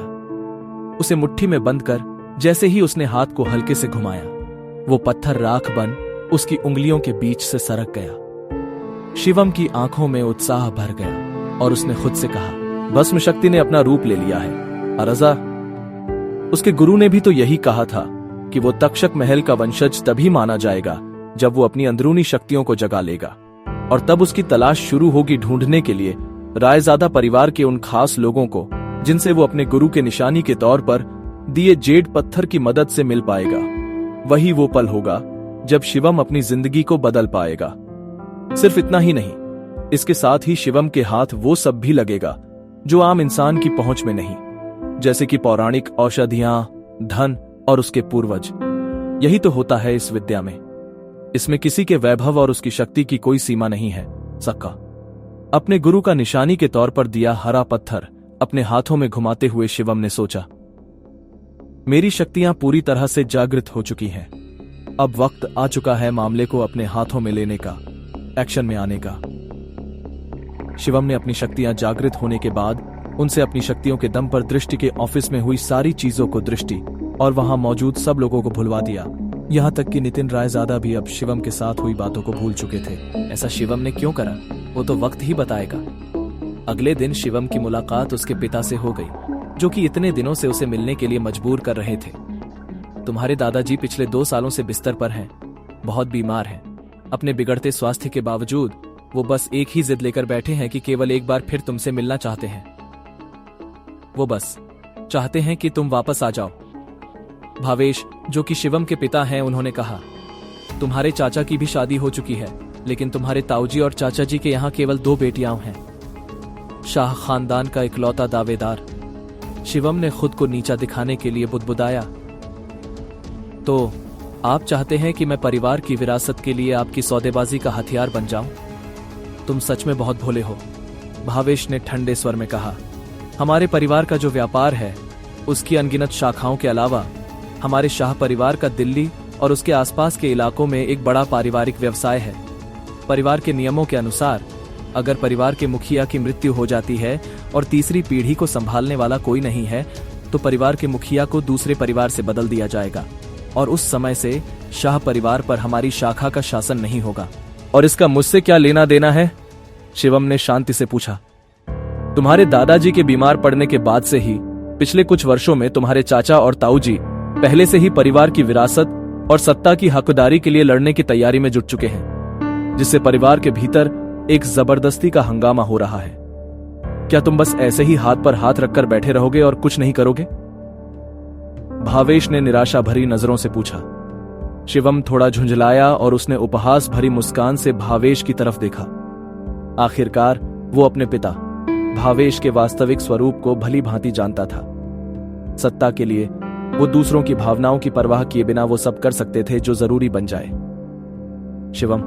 उसे मुट्ठी में बंद कर जैसे ही उसने हाथ को हल्के से घुमाया, वो पत्थर राख बन उसकी उंगलियों के बीच से सरक गया। शिवम की आंखों में उत्साह भर गया और उसने खुद से कहा, भस्म शक्ति ने अपना रूप ले लिया है। अरजा, उसके गुरु ने भी तो यही कहा था कि वो तक्षक महल का वंशज तभी माना जाएगा जब वो अपनी अंदरूनी शक्तियों को जगा लेगा, और तब उसकी तलाश शुरू होगी ढूंढने के लिए रायजादा परिवार के उन खास लोगों को जिनसे वो अपने गुरु के निशानी के तौर पर दिए जेड पत्थर की मदद से मिल पाएगा। वही वो पल होगा जब शिवम अपनी जिंदगी को बदल पाएगा। सिर्फ इतना ही नहीं, इसके साथ ही शिवम के हाथ वो सब भी लगेगा जो आम इंसान की पहुंच में नहीं, जैसे कि पौराणिक औषधियां, धन और उसके पूर्वज। यही तो होता है इस विद्या में। इसमें किसी के वैभव और उसकी शक्ति की कोई सीमा नहीं है। सक्का अपने गुरु का निशानी के तौर पर दिया हरा पत्थर अपने हाथों में घुमाते हुए शिवम ने सोचा, मेरी शक्तियां पूरी तरह से जागृत हो चुकी हैं। अब वक्त आ चुका है मामले को अपने हाथों में लेने का, एक्शन में आने का। शिवम ने अपनी शक्तियां जागृत होने के बाद उनसे अपनी शक्तियों के दम पर दृष्टि के ऑफिस में हुई सारी चीजों को दृष्टि और वहां मौजूद सब लोगों को भुलवा दिया। यहां तक कि नितिन रायजादा भी अब शिवम के साथ हुई बातों को भूल चुके थे। ऐसा शिवम ने क्यों करा, वो तो वक्त ही बताएगा। अगले दिन शिवम की मुलाकात उसके पिता से हो गई, जो कि इतने दिनों से उसे मिलने के लिए मजबूर कर रहे थे। तुम्हारे दादाजी पिछले 2 सालों से बिस्तर पर हैं, बहुत बीमार हैं। अपने बिगड़ते स्वास्थ्य के बावजूद वो बस एक ही जिद लेकर बैठे हैं कि केवल एक बार फिर तुमसे मिलना चाहते हैं। वो बस चाहते हैं कि तुम वापस आ जाओ। भावेश, जो कि शिवम के पिता हैं, उन्होंने कहा, तुम्हारे चाचा की भी शादी हो चुकी है, लेकिन तुम्हारे ताऊजी और चाचा जी के यहाँ केवल 2 बेटियां हैं। शाह खानदान का इकलौता दावेदार। शिवम ने खुद को नीचा दिखाने के लिए बुदबुदाया। तो आप चाहते हैं कि मैं परिवार की विरासत के लिए आपकी सौदेबाजी का हथियार बन जाऊं? तुम सच में बहुत भोले हो, भावेश ने ठंडे स्वर में कहा। हमारे परिवार का जो व्यापार है, उसकी अनगिनत शाखाओं के अलावा हमारे शाह परिवार का दिल्ली और उसके आसपास के इलाकों में एक बड़ा पारिवारिक व्यवसाय है। परिवार के नियमों के अनुसार अगर परिवार के मुखिया की मृत्यु हो जाती है और तीसरी पीढ़ी को संभालने वाला कोई नहीं है, तो परिवार के मुखिया को दूसरे परिवार से बदल दिया जाएगा और उस समय से शाह परिवार पर हमारी शाखा का शासन नहीं होगा। और इसका मुझसे क्या लेना देना है? शिवम ने शांति से पूछा। तुम्हारे दादाजी के बीमार पड़ने के बाद से ही पिछले कुछ वर्षों में तुम्हारे चाचा और ताऊजी पहले से ही परिवार की विरासत और सत्ता की हकदारी के लिए लड़ने की तैयारी में जुट चुके हैं, जिससे परिवार के भीतर एक जबरदस्ती का हंगामा हो रहा है। क्या तुम बस ऐसे ही हाथ पर हाथ रखकर बैठे रहोगे और कुछ नहीं करोगे? भावेश ने निराशा भरी नजरों से पूछा। शिवम थोड़ा झुंझलाया और उसने उपहास भरी मुस्कान से भावेश की तरफ देखा। आखिरकार वो अपने पिता भावेश के वास्तविक स्वरूप को भली भांति जानता था। सत्ता के लिए वो दूसरों की भावनाओं की परवाह किए बिना वो सब कर सकते थे जो जरूरी बन जाए। शिवम,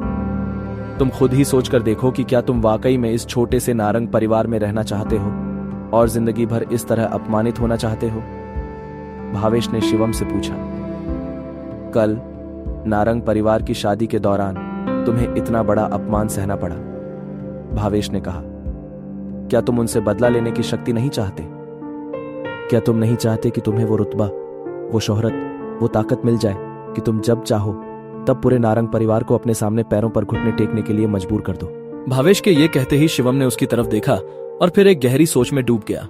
तुम खुद ही सोचकर देखो कि क्या तुम वाकई में इस छोटे से नारंग परिवार में रहना चाहते हो और जिंदगी भर इस तरह अपमानित होना चाहते हो? भावेश ने शिवम से पूछा। कल नारंग परिवार की शादी के दौरान तुम्हें इतना बड़ा अपमान सहना पड़ा। भावेश ने कहा, क्या तुम उनसे बदला लेने की शक्ति नहीं चाहते? क्या तुम नहीं चाहते कि तुम्हें वो रुतबा, वो शोहरत, वो ताकत मिल जाए कि तुम जब चाहो तब पूरे नारंग परिवार को अपने सामने पैरों पर घुटने टेकने के लिए मजबूर कर दो? भावेश के ये कहते ही शिवम ने उसकी तरफ देखा और फिर एक गहरी सोच में डूब गया।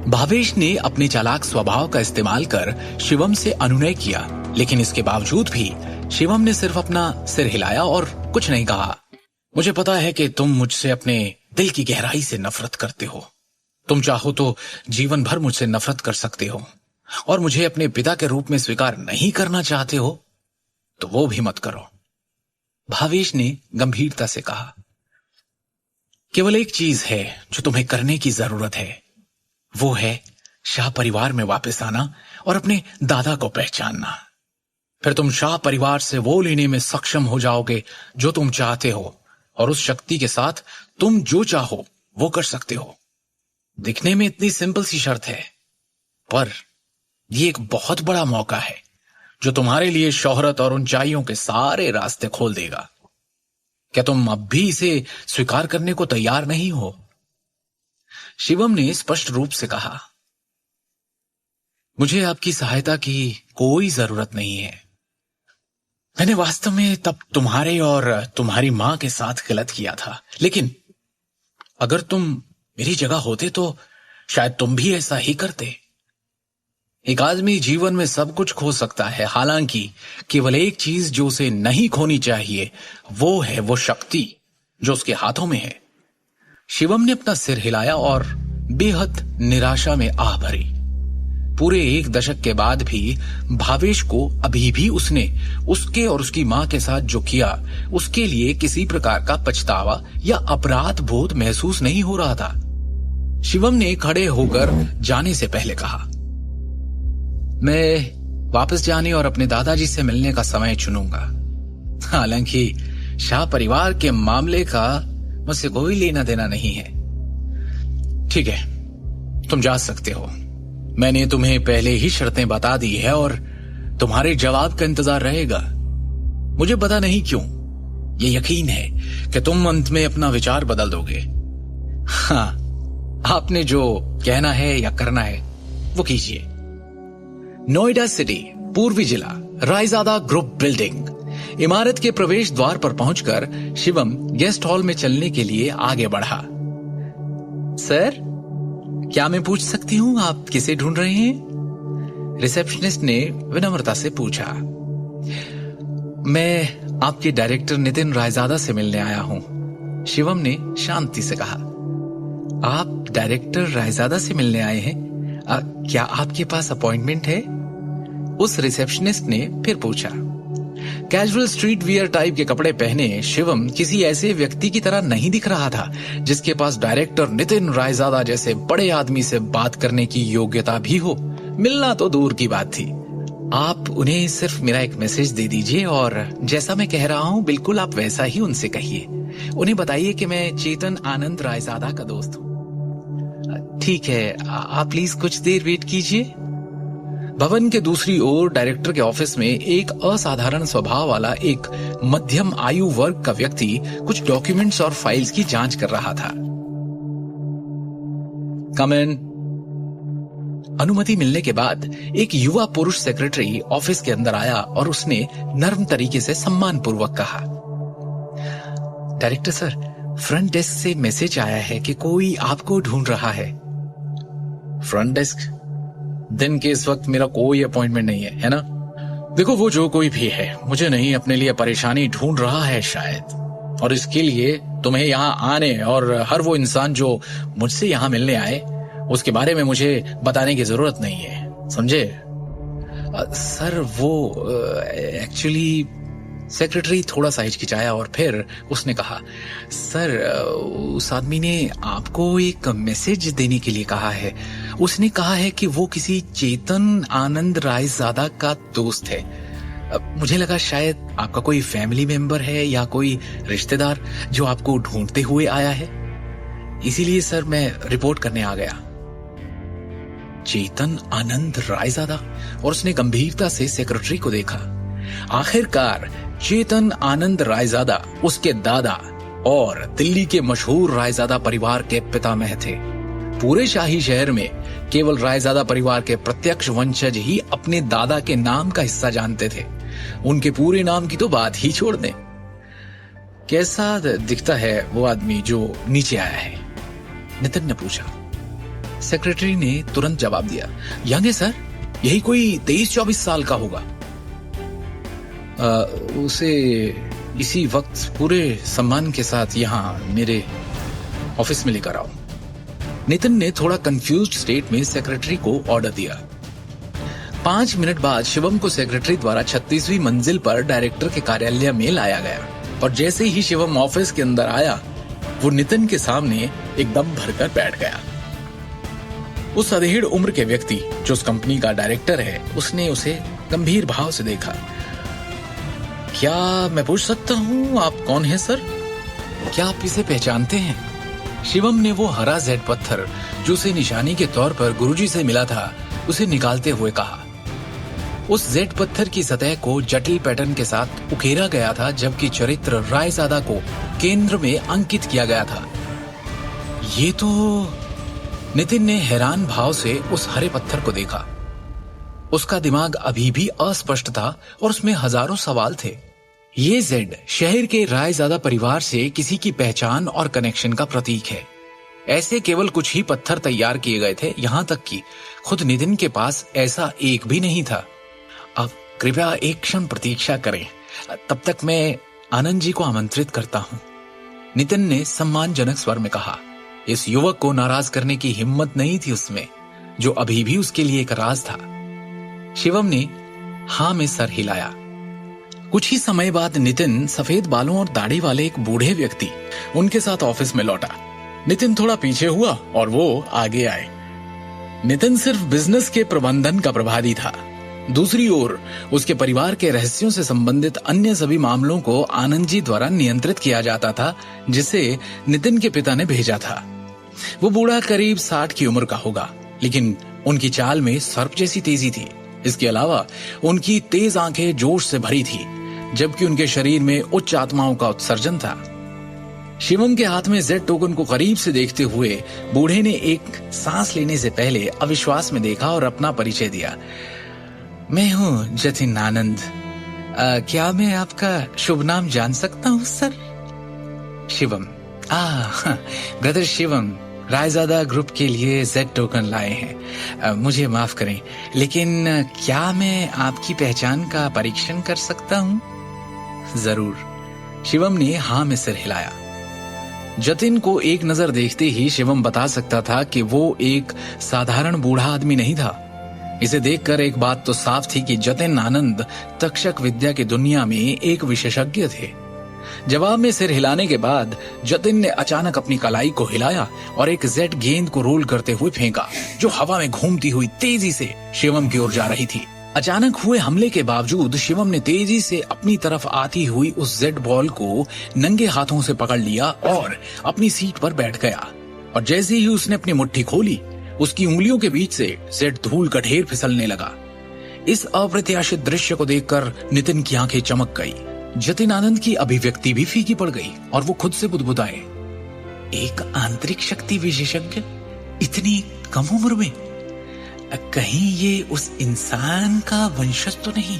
भावेश ने अपने चालाक स्वभाव का इस्तेमाल कर शिवम से अनुनय किया, लेकिन इसके बावजूद भी शिवम ने सिर्फ अपना सिर हिलाया और कुछ नहीं कहा। मुझे पता है कि तुम मुझसे अपने दिल की गहराई से नफरत करते हो। तुम चाहो तो जीवन भर मुझसे नफरत कर सकते हो और मुझे अपने पिता के रूप में स्वीकार नहीं करना चाहते हो तो वो भी मत करो। भावेश ने गंभीरता से कहा, केवल एक चीज है जो तुम्हें करने की जरूरत है, वो है शाह परिवार में वापस आना और अपने दादा को पहचानना। फिर तुम शाह परिवार से वो लेने में सक्षम हो जाओगे जो तुम चाहते हो और उस शक्ति के साथ तुम जो चाहो वो कर सकते हो। दिखने में इतनी सिंपल सी शर्त है, पर ये एक बहुत बड़ा मौका है जो तुम्हारे लिए शोहरत और ऊंचाइयों के सारे रास्ते खोल देगा। क्या तुम अब भी इसे स्वीकार करने को तैयार नहीं हो? शिवम ने स्पष्ट रूप से कहा, मुझे आपकी सहायता की कोई जरूरत नहीं है। मैंने वास्तव में तब तुम्हारे और तुम्हारी मां के साथ गलत किया था, लेकिन अगर तुम मेरी जगह होते तो शायद तुम भी ऐसा ही करते। एक आदमी जीवन में सब कुछ खो सकता है, हालांकि केवल एक चीज जो उसे नहीं खोनी चाहिए वो है वो शक्ति जो उसके हाथों में है। शिवम ने अपना सिर हिलाया और बेहद निराशा में आह भरी। पूरे 1 दशक के बाद भी भावेश को अभी भी उसने उसके और उसकी मां के साथ जो किया उसके लिए किसी प्रकार का पछतावा या अपराध बोध महसूस नहीं हो रहा था। शिवम ने खड़े होकर जाने से पहले कहा, मैं वापस जाने और अपने दादाजी से मिलने का समय चुनूंगा। हालांकि शाह परिवार के मामले का मुझसे कोई लेना देना नहीं है। ठीक है, तुम जा सकते हो। मैंने तुम्हें पहले ही शर्तें बता दी है और तुम्हारे जवाब का इंतजार रहेगा। मुझे पता नहीं क्यों ये यकीन है कि तुम अंत में अपना विचार बदल दोगे। हाँ, आपने जो कहना है या करना है वो कीजिए। नोएडा सिटी, पूर्वी जिला, रायजादा ग्रुप बिल्डिंग। इमारत के प्रवेश द्वार पर पहुंचकर शिवम गेस्ट हॉल में चलने के लिए आगे बढ़ा। सर, क्या मैं पूछ सकती हूँ आप किसे ढूंढ रहे हैं? रिसेप्शनिस्ट ने विनम्रता से पूछा। मैं आपके डायरेक्टर नितिन रायजादा से मिलने आया हूँ, शिवम ने शांति से कहा। आप डायरेक्टर रायजादा से मिलने आए हैं? क्या आपके पास अपॉइंटमेंट है? उस रिसेप्शनिस्ट ने फिर पूछा। कैजुअल स्ट्रीट वियर टाइप के कपड़े पहने शिवम किसी ऐसे व्यक्ति की तरह नहीं दिख रहा था जिसके पास डायरेक्टर नितिन रायजादा जैसे बड़े आदमी से बात करने की योग्यता भी हो। मिलना तो दूर की बात थी। आप उन्हें सिर्फ मेरा एक मैसेज दे दीजिए और जैसा मैं कह रहा हूं बिल्कुल आप वैसा ही उनसे कहिए। उन्हें बताइए कि मैं चेतन आनंद रायजादा का दोस्त हूं। ठीक है, आप प्लीज कुछ देर वेट कीजिए। भवन के दूसरी ओर डायरेक्टर के ऑफिस में एक असाधारण स्वभाव वाला एक मध्यम आयु वर्ग का व्यक्ति कुछ डॉक्यूमेंट्स और फाइल्स की जांच कर रहा था। कम इन। अनुमति मिलने के बाद एक युवा पुरुष सेक्रेटरी ऑफिस के अंदर आया और उसने नर्म तरीके से सम्मान पूर्वक कहा, डायरेक्टर सर, फ्रंट डेस्क से मैसेज आया है कि कोई आपको ढूंढ रहा है। Front desk? दिन के इस वक्त मेरा कोई अपॉइंटमेंट नहीं है ना? देखो, वो जो कोई भी है मुझे नहीं अपने लिए परेशानी ढूंढ रहा है शायद, और इसके लिए तुम्हें यहाँ आने और हर वो इंसान जो मुझसे यहाँ मिलने आए उसके बारे में मुझे बताने की जरूरत नहीं है, समझे? सर वो एक्चुअली, सेक्रेटरी थोड़ा सा हिचकिचाया और फिर उसने कहा, सर उस आदमी ने आपको एक मैसेज देने के लिए कहा है। उसने कहा है कि वो किसी चेतन आनंद रायजादा का दोस्त है। मुझे लगा शायद आपका कोई फैमिली मेंबर है या कोई रिश्तेदार जो आपको ढूंढते हुए आया है, इसीलिए सर मैं रिपोर्ट करने आ गया। चेतन आनंद रायजादा? और उसने गंभीरता से सेक्रेटरी को देखा। आखिरकार चेतन आनंद रायजादा उसके दादा और दिल्ली के मशहूर रायजादा परिवार के पितामह थे। पूरे शाही शहर में केवल रायजादा परिवार के प्रत्यक्ष वंशज ही अपने दादा के नाम का हिस्सा जानते थे। उनके पूरे नाम की तो बात ही छोड़ दें। कैसा दिखता है वो आदमी जो नीचे आया है? नितिन ने पूछा। सेक्रेटरी ने तुरंत जवाब दिया, यंग है सर, यही कोई 23-24 साल का होगा। उसे इसी वक्त पूरे सम्मान के साथ यहाँ मेरे ऑफिस में लेकर आओ। नितिन ने थोड़ा कंफ्यूज्ड स्टेट में सेक्रेटरी को ऑर्डर दिया। 5 मिनट बाद शिवम को सेक्रेटरी द्वारा 36वीं मंजिल पर डायरेक्टर के कार्यालय में लाया गया और जैसे ही शिवम ऑफिस के अंदर आया वो नितिन के सामने एकदम भरकर बैठ गया। उस अधेड़ उम्र के व्यक्ति जो उस कंपनी का डायरेक्टर है, उसने उसे गंभीर भाव से देखा। क्या मैं पूछ सकता हूँ आप कौन हैं सर? क्या आप इसे पहचानते हैं? शिवम ने वो हरा जेड पत्थर जो उसे निशानी के तौर पर गुरुजी से मिला था उसे निकालते हुए कहा। उस जेड पत्थर की सतह को जटिल पैटर्न के साथ उकेरा गया था जबकि चरित्र रायजादा को केंद्र में अंकित किया गया था। ये तो... नितिन ने हैरान भाव से उस हरे पत्थर को देखा। उसका दिमाग अभी भी अस्पष्ट था और उसमें हजारों सवाल थे। ये जेड शहर के रायजादा परिवार से किसी की पहचान और कनेक्शन का प्रतीक है। ऐसे केवल कुछ ही पत्थर तैयार किए गए थे, यहां तक कि खुद नितिन के पास ऐसा एक भी नहीं था। अब कृपया एक क्षण प्रतीक्षा करें, तब तक मैं आनंद जी को आमंत्रित करता हूं, नितिन ने सम्मानजनक स्वर में कहा। इस युवक को नाराज करने की हिम्मत नहीं थी उसमें, जो अभी भी उसके लिए एक राज था। शिवम ने हां में सर हिलाया। कुछ ही समय बाद नितिन सफेद बालों और दाढ़ी वाले एक बूढ़े व्यक्ति उनके साथ ऑफिस में लौटा। नितिन थोड़ा पीछे हुआ और वो आगे आए। नितिन सिर्फ बिजनेस के प्रबंधन का प्रभारी था। दूसरी ओर उसके परिवार के रहस्यों से संबंधित अन्य सभी मामलों को आनंद जी द्वारा नियंत्रित किया जाता था, जिसे नितिन के पिता ने भेजा था। वो बूढ़ा करीब 60 की उम्र का होगा, लेकिन उनकी चाल में सर्प जैसी तेजी थी। इसके अलावा उनकी तेज आंखें जोश से भरी थी, जबकि उनके शरीर में उच्च आत्माओं का उत्सर्जन था। शिवम के हाथ में जेड टोकन को करीब से देखते हुए बूढ़े ने एक सांस लेने से पहले अविश्वास में देखा और अपना परिचय दिया। मैं हूँ जतिन आनंद। क्या मैं आपका शुभ नाम जान सकता हूँ sir? Shivam. Brother Shivam Raizada group के लिए जेड टोकन लाए हैं। मुझे माफ करें, लेकिन क्या मैं आपकी पहचान का परीक्षण कर सकता हूँ? जरूर। शिवम ने हाँ में सिर हिलाया। जतिन को एक नजर देखते ही शिवम बता सकता था कि वो एक साधारण बूढ़ा आदमी नहीं था। इसे देखकर एक बात तो साफ थी कि जतिन आनंद तक्षक विद्या की दुनिया में एक विशेषज्ञ थे। जवाब में सिर हिलाने के बाद जतिन ने अचानक अपनी कलाई को हिलाया और एक जेट गेंद को रोल करते हुए फेंका, जो हवा में घूमती हुई तेजी से शिवम की ओर जा रही थी। अचानक हुए हमले के बावजूद शिवम ने तेजी से अपनी तरफ आती हुई उस जेट बॉल को नंगे हाथों से पकड़ लिया और अपनी सीट पर बैठ गया। और जैसे ही उसने अपनी मुट्ठी खोली, उसकी उंगलियों के बीच से जेट धूल का ढेर फिसलने लगा। इस अप्रत्याशित दृश्य को देखकर नितिन की आंखें चमक गई। जतिन आनंद की अभिव्यक्ति भी फीकी पड़ गई और वो खुद से बुदबुदाए, एक आंतरिक शक्ति विशेषज्ञ इतनी कम उम्र में, कहीं ये उस इंसान का वंशज तो नहीं?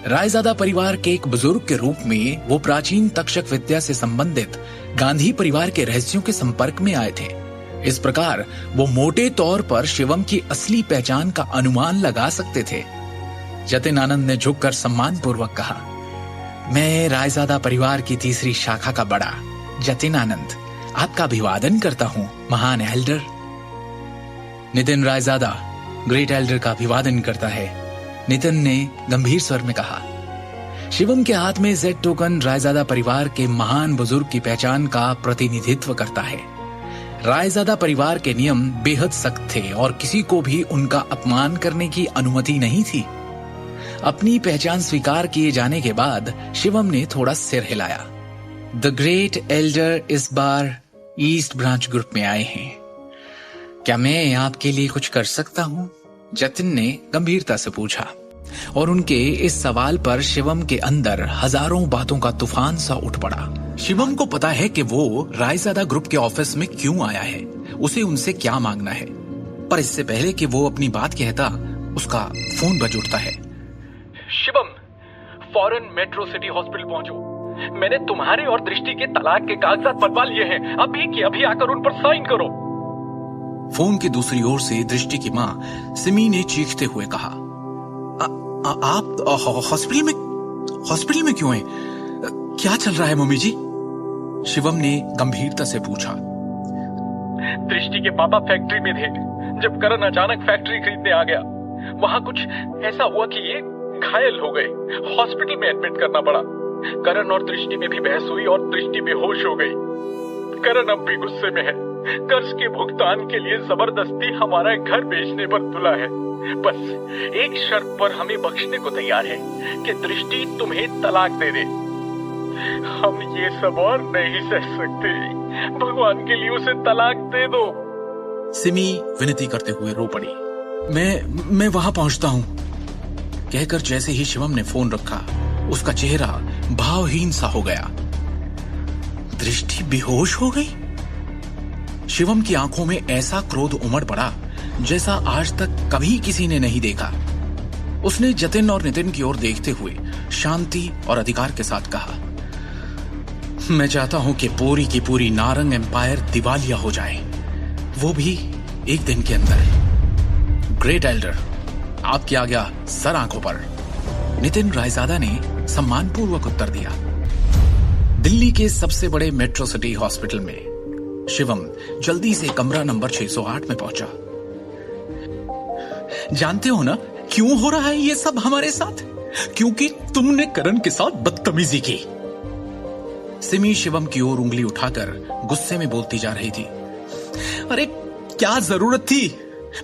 रायजादा परिवार के एक बुजुर्ग के रूप में वो प्राचीन तक्षक विद्या से संबंधित गांधी परिवार के रहस्यों के संपर्क में आए थे। इस प्रकार वो मोटे तौर पर शिवम की असली पहचान का अनुमान लगा सकते थे। जतिन आनंद ने झुककर सम्मान पूर्वक कहा, मैं रायजादा परिवार की तीसरी शाखा का बड़ा जतिन आनंद आपका अभिवादन करता हूं, महान Elder. Nitin Raizada great Elder का अभिवादन करता है, नितिन ने गंभीर स्वर में कहा। शिवम के हाथ में जेड टोकन रायजादा परिवार के महान बुजुर्ग की पहचान का प्रतिनिधित्व करता है। रायजादा परिवार के नियम बेहद सख्त थे और किसी को भी उनका अपमान करने की अनुमति नहीं थी। अपनी पहचान स्वीकार किए जाने के बाद शिवम ने थोड़ा सिर हिलाया। द ग्रेट एल्डर इस बार ईस्ट ब्रांच ग्रुप में आए हैं, क्या मैं आपके लिए कुछ कर सकता हूं? जतिन ने गंभीरता से पूछा और उनके इस सवाल पर शिवम के अंदर हजारों बातों का तूफान सा उठ पड़ा। शिवम को पता है कि वो रायजादा ग्रुप के ऑफिस में क्यों आया है, उसे उनसे क्या मांगना है, पर इससे पहले कि वो अपनी बात कहता, उसका फोन बज उठता है। शिवम, फौरन मेट्रो सिटी हॉस्पिटल पहुंचो। मैंने तुम्हारे और दृष्टि के तलाक के कागजात बनवा लिए हैं, अभी की अभी आकर उन पर साइन करो। फोन की दूसरी ओर से दृष्टि की मां सिमी ने चीखते हुए कहा, आप हॉस्पिटल में क्यों हैं? क्या चल रहा है मम्मी जी? शिवम ने गंभीरता से पूछा। दृष्टि के पापा फैक्ट्री में थे जब करण अचानक फैक्ट्री खरीदने आ गया। वहां कुछ ऐसा हुआ कि ये घायल हो गए, हॉस्पिटल में एडमिट करना पड़ा। करण और दृष्टि में भी बहस हुई और दृष्टि बेहोश हो गई। करण अब भी गुस्से में है, कर्ज के भुगतान के लिए जबरदस्ती हमारा घर बेचने पर तुला है। बस एक शर्त पर हमें बख्शने को तैयार है कि दृष्टि तुम्हें तलाक दे दे। हम ये सब और नहीं सह सकते, भगवान के लिए उसे तलाक दे दो। सिमी विनती करते हुए रो पड़ी। मैं वहां पहुंचता हूं, कहकर जैसे ही शिवम ने फोन रखा, उसका चेहरा भावहीन सा हो गया। दृष्टि बेहोश हो गई। शिवम की आंखों में ऐसा क्रोध उमड़ पड़ा जैसा आज तक कभी किसी ने नहीं देखा। उसने जतिन और नितिन की ओर देखते हुए शांति और अधिकार के साथ कहा, मैं चाहता हूं कि पूरी की पूरी नारंग एम्पायर दिवालिया हो जाए, वो भी एक दिन के अंदर। ग्रेट एल्डर, आपकी आज्ञा सर आंखों पर। नितिन रायजादा ने सम्मानपूर्वक उत्तर दिया। दिल्ली के सबसे बड़े मेट्रो सिटी हॉस्पिटल में शिवम जल्दी से कमरा नंबर 608 में पहुंचा। जानते हो ना क्यों हो रहा है ये सब हमारे साथ? क्योंकि तुमने करण के साथ बदतमीजी की। सिमी शिवम की ओर उंगली उठाकर गुस्से में बोलती जा रही थी। अरे क्या जरूरत थी?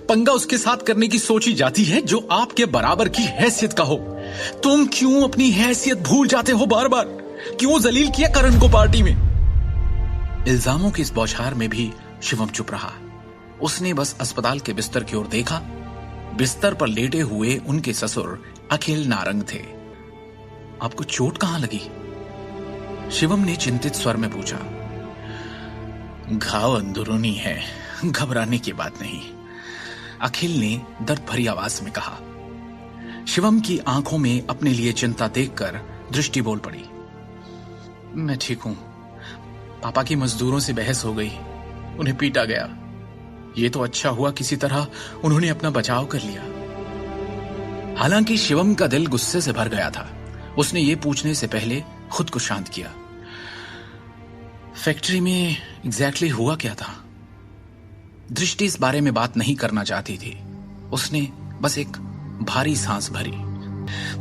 पंगा उसके साथ करने की सोची जाती है जो आपके बराबर की हैसियत का हो। तुम क्यों अपनी हैसियत भूल जाते हो बार बार? क्यों जलील किया करण को पार्टी में? इल्जामों की इस बौछार में भी शिवम चुप रहा। उसने बस अस्पताल के बिस्तर की ओर देखा। बिस्तर पर लेटे हुए उनके ससुर अखिल नारंग थे। आपको चोट कहां लगी? शिवम ने चिंतित स्वर में पूछा। घाव अंदरूनी है, घबराने की बात नहीं, अखिल ने दर्द भरी आवाज में कहा। शिवम की आंखों में अपने लिए चिंता देखकर दृष्टि बोल पड़ी। मैं ठीक हूं, पापा की मजदूरों से बहस हो गई, उन्हें पीटा गया। ये तो अच्छा हुआ किसी तरह उन्होंने अपना बचाव कर लिया। हालांकि शिवम का दिल गुस्से से भर गया था। उसने ये पूछने से पहले खुद को शांत किया। फैक्ट्री में एग्जैक्टली हुआ क्या था? दृष्टि इस बारे में बात नहीं करना चाहती थी। उसने बस एक भारी सांस भरी।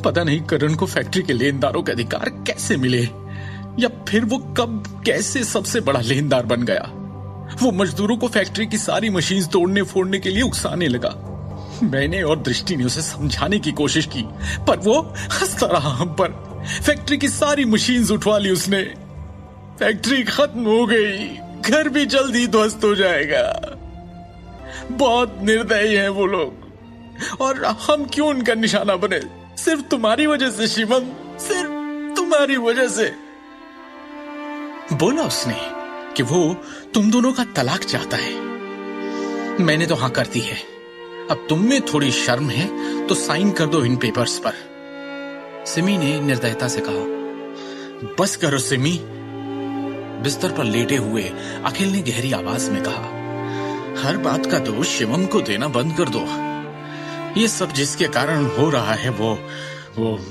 पता नहीं करण को फैक्ट्री के लेनदारों के अधिकार कैसे मिले, या फिर वो कब कैसे सबसे बड़ा लेनदार बन गया। वो मजदूरों को फैक्ट्री की सारी मशीन तोड़ने फोड़ने के लिए उकसाने लगा। मैंने और दृष्टि ने उसे समझाने की कोशिश की, पर वो हंसता रहा हम पर। फैक्ट्री की सारी मशीन्स उठवा ली उसने। फैक्ट्री खत्म हो गई, घर भी जल्दी ध्वस्त हो जाएगा। बहुत निर्दयी हैं वो लोग, और हम क्यों उनका निशाना बने? सिर्फ तुम्हारी वजह से शिवम, सिर्फ तुम्हारी वजह से। बोला उसने कि वो तुम दोनों का तलाक चाहता है। मैंने तो हां कर दी है। अब तुम में थोड़ी शर्म है तो साइन कर दो इन पेपर्स पर। सिमी ने निर्दयता से कहा। बस करो सिमी। बिस्तर पर लेटे हुए अखिल ने गहरी आवाज में कहा, हर बात का दोष शिवम को देना बंद कर दो। ये सब जिसके कारण हो रहा है वो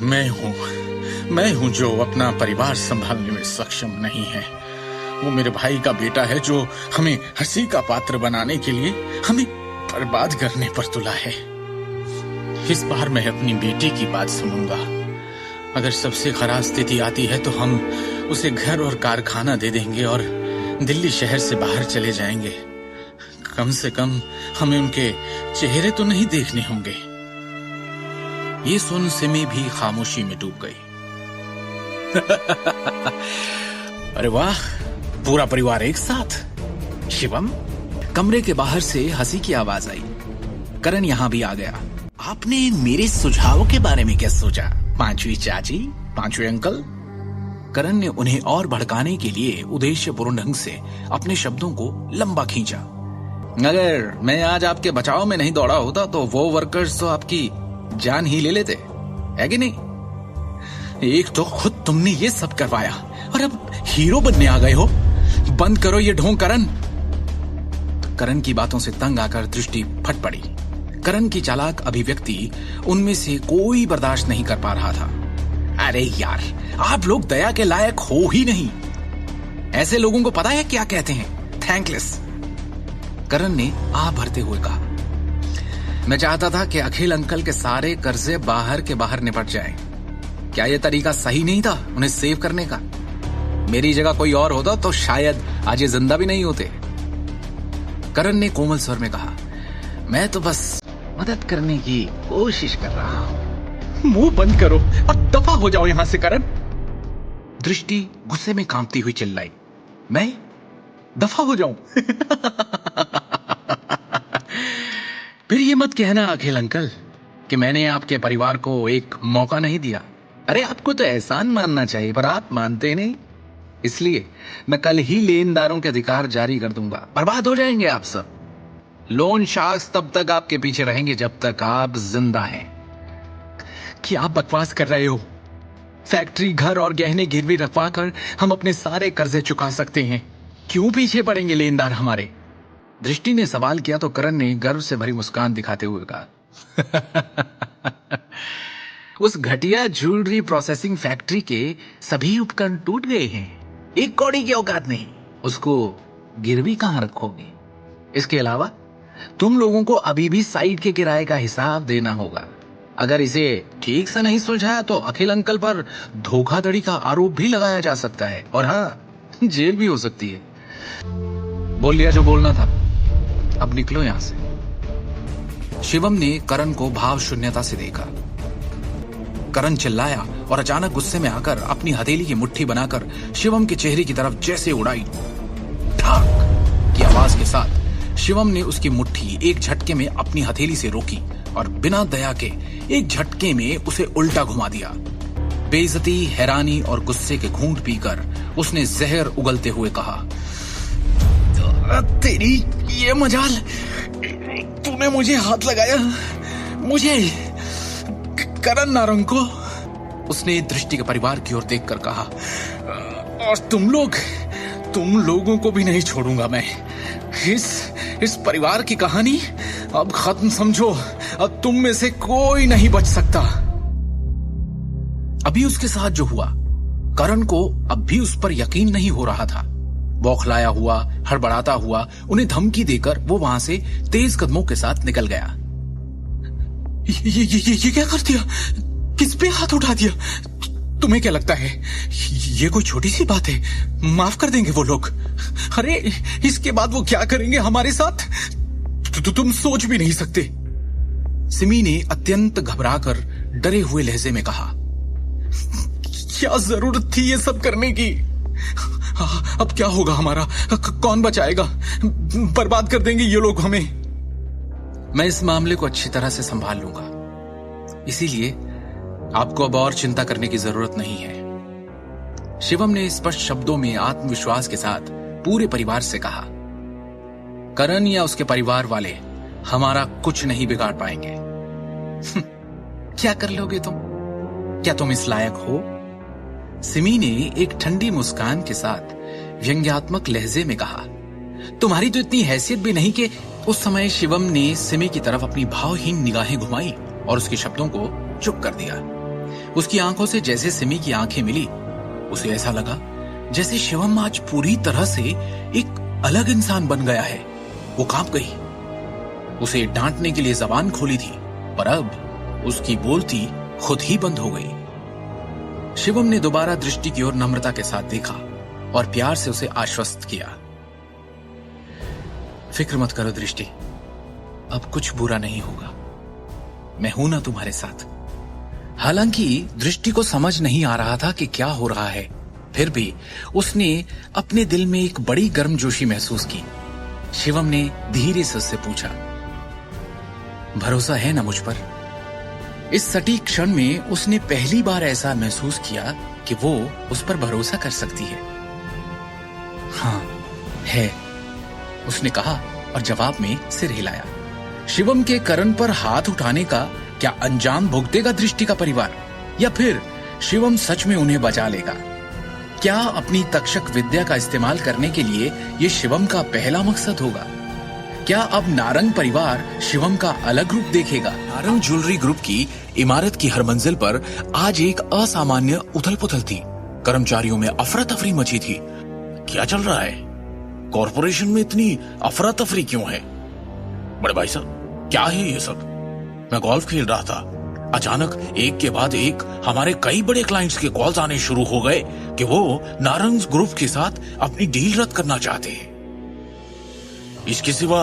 मैं हूं जो अपना परिवार संभालने में सक्षम नहीं है। वो मेरे भाई का बेटा है जो हमें हंसी का पात्र बनाने के लिए हमें बर्बाद करने पर तुला है। इस बार मैं अपनी बेटी की बात सुनूंगा। अगर सबसे खराब स्थिति आती है तो हम उसे घर और कारखाना दे देंगे और दिल्ली शहर से बाहर चले जाएंगे। कम से कम हमें उनके चेहरे तो नहीं देखने होंगे। ये सुन सिमी भी खामोशी में डूब गई। अरे वाह, पूरा परिवार एक साथ। शिवम। कमरे के बाहर से हंसी की आवाज आई। करण यहां भी आ गया। आपने मेरे सुझावों के बारे में क्या सोचा, पांचवी चाची, पांचवे अंकल? करण ने उन्हें और भड़काने के लिए उद्देश्यपूर्ण ढंग से अपने शब्दों को लंबा खींचा। अगर मैं आज आपके बचाव में नहीं दौड़ा होता तो वो वर्कर्स तो आपकी जान ही ले लेते, है कि नहीं? एक तो खुद तुमने ये सब करवाया और अब हीरो बनने आ गए हो। बंद करो ये ढोंग करण। करण की बातों से तंग आकर दृष्टि फट पड़ी। करण की चालाक अभिव्यक्ति उनमें से कोई बर्दाश्त नहीं कर पा रहा था। अरे यार, आप लोग दया के लायक हो ही नहीं। ऐसे लोगों को पता है क्या कहते हैं? थैंकलेस। करण ने आ भरते हुए कहा, मैं चाहता था कि अखिल अंकल के सारे कर्जे बाहर के बाहर निपट जाएं। क्या यह तरीका सही नहीं था उन्हें सेव करने का? मेरी जगह कोई और होता तो शायद आज ये जिंदा भी नहीं होते। करण ने कोमल स्वर में कहा, मैं तो बस मदद करने की कोशिश कर रहा हूं। मुंह बंद करो और दफा हो जाओ यहां से करण। दृष्टि गुस्से में कांपती हुई चिल्लाई, मैं दफा हो जाऊं? फिर ये मत कहना अखिल अंकल कि मैंने आपके परिवार को एक मौका नहीं दिया। अरे आपको तो एहसान मानना चाहिए, पर आप मानते नहीं। इसलिए मैं कल ही लेनदारों के अधिकार जारी कर दूंगा। बर्बाद हो जाएंगे आप सब। लोन शार्क्स तब तक आपके पीछे रहेंगे जब तक आप जिंदा हैं। क्या आप बकवास कर रहे हो? फैक्ट्री, घर और गहने गिरवी रखवा कर हम अपने सारे कर्जे चुका सकते हैं। क्यों पीछे पड़ेंगे लेनदार हमारे? दृष्टि ने सवाल किया तो करण ने गर्व से भरी मुस्कान दिखाते हुए कहा, उस घटिया ज्वेलरी प्रोसेसिंग फैक्ट्री के सभी उपकरण टूट गए हैं। एक कौड़ी की औकात नहीं, उसको गिरवी कहां रखोगे? इसके अलावा तुम लोगों को अभी भी साइट के किराए का हिसाब देना होगा। अगर इसे ठीक से नहीं सुलझाया तो अखिल अंकल पर धोखाधड़ी का आरोप भी लगाया जा सकता है, और हाँ, जेल भी हो सकती है। बोल लिया जो बोलना था, अब निकलो यहां से। शिवम ने करण को भाव शून्यता से देखा। करण चिल्लाया और अचानक गुस्से में आकर अपनी हथेली की मुट्ठी बनाकर शिवम के चेहरे की तरफ जैसे उड़ाई। ठाक की आवाज के साथ शिवम ने उसकी मुट्ठी एक झटके में अपनी हथेली से रोकी और बिना दया के एक झटके में उसे उल्टा घुमा दिया। बेइज्जती, हैरानी और गुस्से के घूंट पीकर उसने जहर उगलते हुए कहा, तेरी ये मजाल, तूने मुझे हाथ लगाया, मुझे, करण नारंग को। उसने दृष्टि के परिवार की ओर देखकर कहा, और तुम लोगों को भी नहीं छोड़ूंगा मैं। इस परिवार की कहानी अब खत्म समझो। अब तुम में से कोई नहीं बच सकता। अभी उसके साथ जो हुआ, करण को अब भी उस पर यकीन नहीं हो रहा था। बौखलाया हुआ, हड़बड़ाता हुआ उन्हें धमकी देकर वो वहां से तेज कदमों के साथ निकल गया। ये क्या कर दिया? किस पे हाथ उठा दिया? तुम्हें क्या लगता है ये कोई छोटी सी बात है? माफ कर देंगे वो लोग। अरे इसके बाद वो क्या करेंगे हमारे साथ तुम सोच भी नहीं सकते। सिमी ने अत्यंत घबराकर डरे हुए लहजे में कहा, क्या जरूरत थी ये सब करने की? अब क्या होगा हमारा? कौन बचाएगा? बर्बाद कर देंगे ये लोग हमें। मैं इस मामले को अच्छी तरह से संभाल लूंगा, इसीलिए आपको अब और चिंता करने की जरूरत नहीं है। शिवम ने स्पष्ट शब्दों में आत्मविश्वास के साथ पूरे परिवार से कहा, करण या उसके परिवार वाले हमारा कुछ नहीं बिगाड़ पाएंगे। क्या कर लोगे तुम? क्या तुम इस लायक हो? सिमी ने एक ठंडी मुस्कान के साथ व्यंग्यात्मक लहजे में कहा, तुम्हारी तो इतनी हैसियत भी नहीं कि उस समय शिवम ने सिमी की तरफ अपनी भावहीन निगाहें घुमाई और उसके शब्दों को चुप कर दिया। उसकी आंखों से जैसे सिमी की आंखें मिली, उसे ऐसा लगा जैसे शिवम आज पूरी तरह से एक अलग इंसान बन गया है। वो कांप गई। उसे डांटने के लिए जबान खोली थी, पर अब उसकी बोलती खुद ही बंद हो गई। शिवम ने दोबारा दृष्टि की ओर नम्रता के साथ देखा और प्यार से उसे आश्वस्त किया, फिक्र मत करो दृष्टि, अब कुछ बुरा नहीं होगा, मैं हूं ना तुम्हारे साथ। हालांकि दृष्टि को समझ नहीं आ रहा था कि क्या हो रहा है, फिर भी उसने अपने दिल में एक बड़ी गर्मजोशी महसूस की। शिवम ने धीरे से उससे पूछा, भरोसा है ना मुझ पर? इस सटीक क्षण में उसने पहली बार ऐसा महसूस किया कि वो उस पर भरोसा कर सकती है। हाँ है, उसने कहा और जवाब में सिर हिलाया। शिवम के करण पर हाथ उठाने का क्या अंजाम भुगतेगा दृष्टि का परिवार, या फिर शिवम सच में उन्हें बचा लेगा? क्या अपनी तक्षक विद्या का इस्तेमाल करने के लिए ये शिवम का पहला मकसद होगा? क्या अब नारंग परिवार शिवम का अलग रूप देखेगा? नारंग ज्वेलरी ग्रुप की इमारत की हर मंजिल पर आज एक असामान्य उथल पुथल थी। कर्मचारियों में अफरा तफरी मची थी। क्या चल रहा है? कॉरपोरेशन में इतनी अफरा तफरी क्यों है? बड़े भाई साहब, क्या है ये सब? मैं गोल्फ खेल रहा था, अचानक एक के बाद एक हमारे कई बड़े क्लाइंट्स के कॉल्स आने शुरू हो गए कि वो नारंग ग्रुप के साथ अपनी डील रद्द करना चाहते हैं। इसके सिवा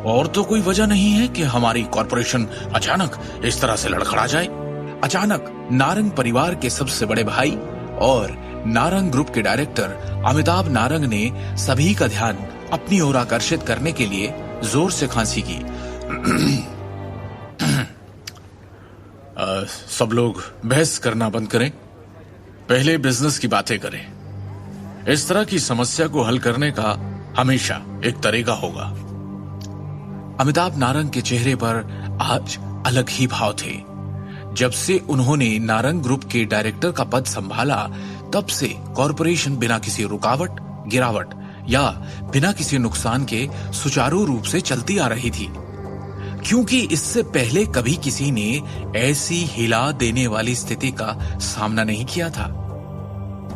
और तो कोई वजह नहीं है कि हमारी कॉरपोरेशन अचानक इस तरह से लड़खड़ा जाए। अचानक नारंग परिवार के सबसे बड़े भाई और नारंग ग्रुप के डायरेक्टर अमिताभ नारंग ने सभी का ध्यान अपनी ओर आकर्षित करने के लिए जोर से खांसी की। सब लोग बहस करना बंद करें, पहले बिजनेस की बातें करें। इस तरह की समस्या को हल करने का हमेशा एक तरीका होगा। अमिताभ नारंग के चेहरे पर आज अलग ही भाव थे। जब से उन्होंने नारंग ग्रुप के डायरेक्टर का पद संभाला, तब से कॉरपोरेशन बिना किसी रुकावट, गिरावट या बिना किसी नुकसान के सुचारू रूप से चलती आ रही थी, क्योंकि इससे पहले कभी किसी ने ऐसी हिला देने वाली स्थिति का सामना नहीं किया था।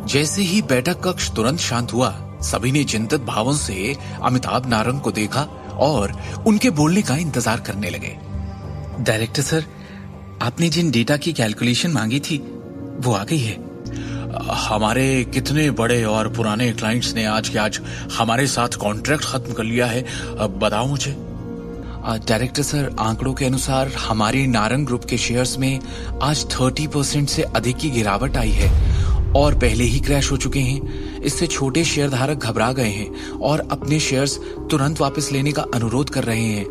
जैसे ही बैठक कक्ष तुरंत शांत हुआ, सभी ने चिंतित भावों से अमिताभ नारंग को देखा और उनके बोलने का इंतजार करने लगे। डायरेक्टर सर, आपने जिन डेटा की कैलकुलेशन मांगी थी वो आ गई है। हमारे कितने बड़े और पुराने क्लाइंट्स ने आज के आज हमारे साथ कॉन्ट्रैक्ट खत्म कर लिया है, अब बताओ मुझे। डायरेक्टर सर, आंकड़ों के अनुसार हमारी नारंग ग्रुप के शेयर्स में आज 30% से अधिक की गिरावट आई है और पहले ही क्रैश हो चुके हैं। इससे छोटे शेयरधारक घबरा गए हैं और अपने शेयर्स तुरंत वापस लेने का अनुरोध कर रहे हैं।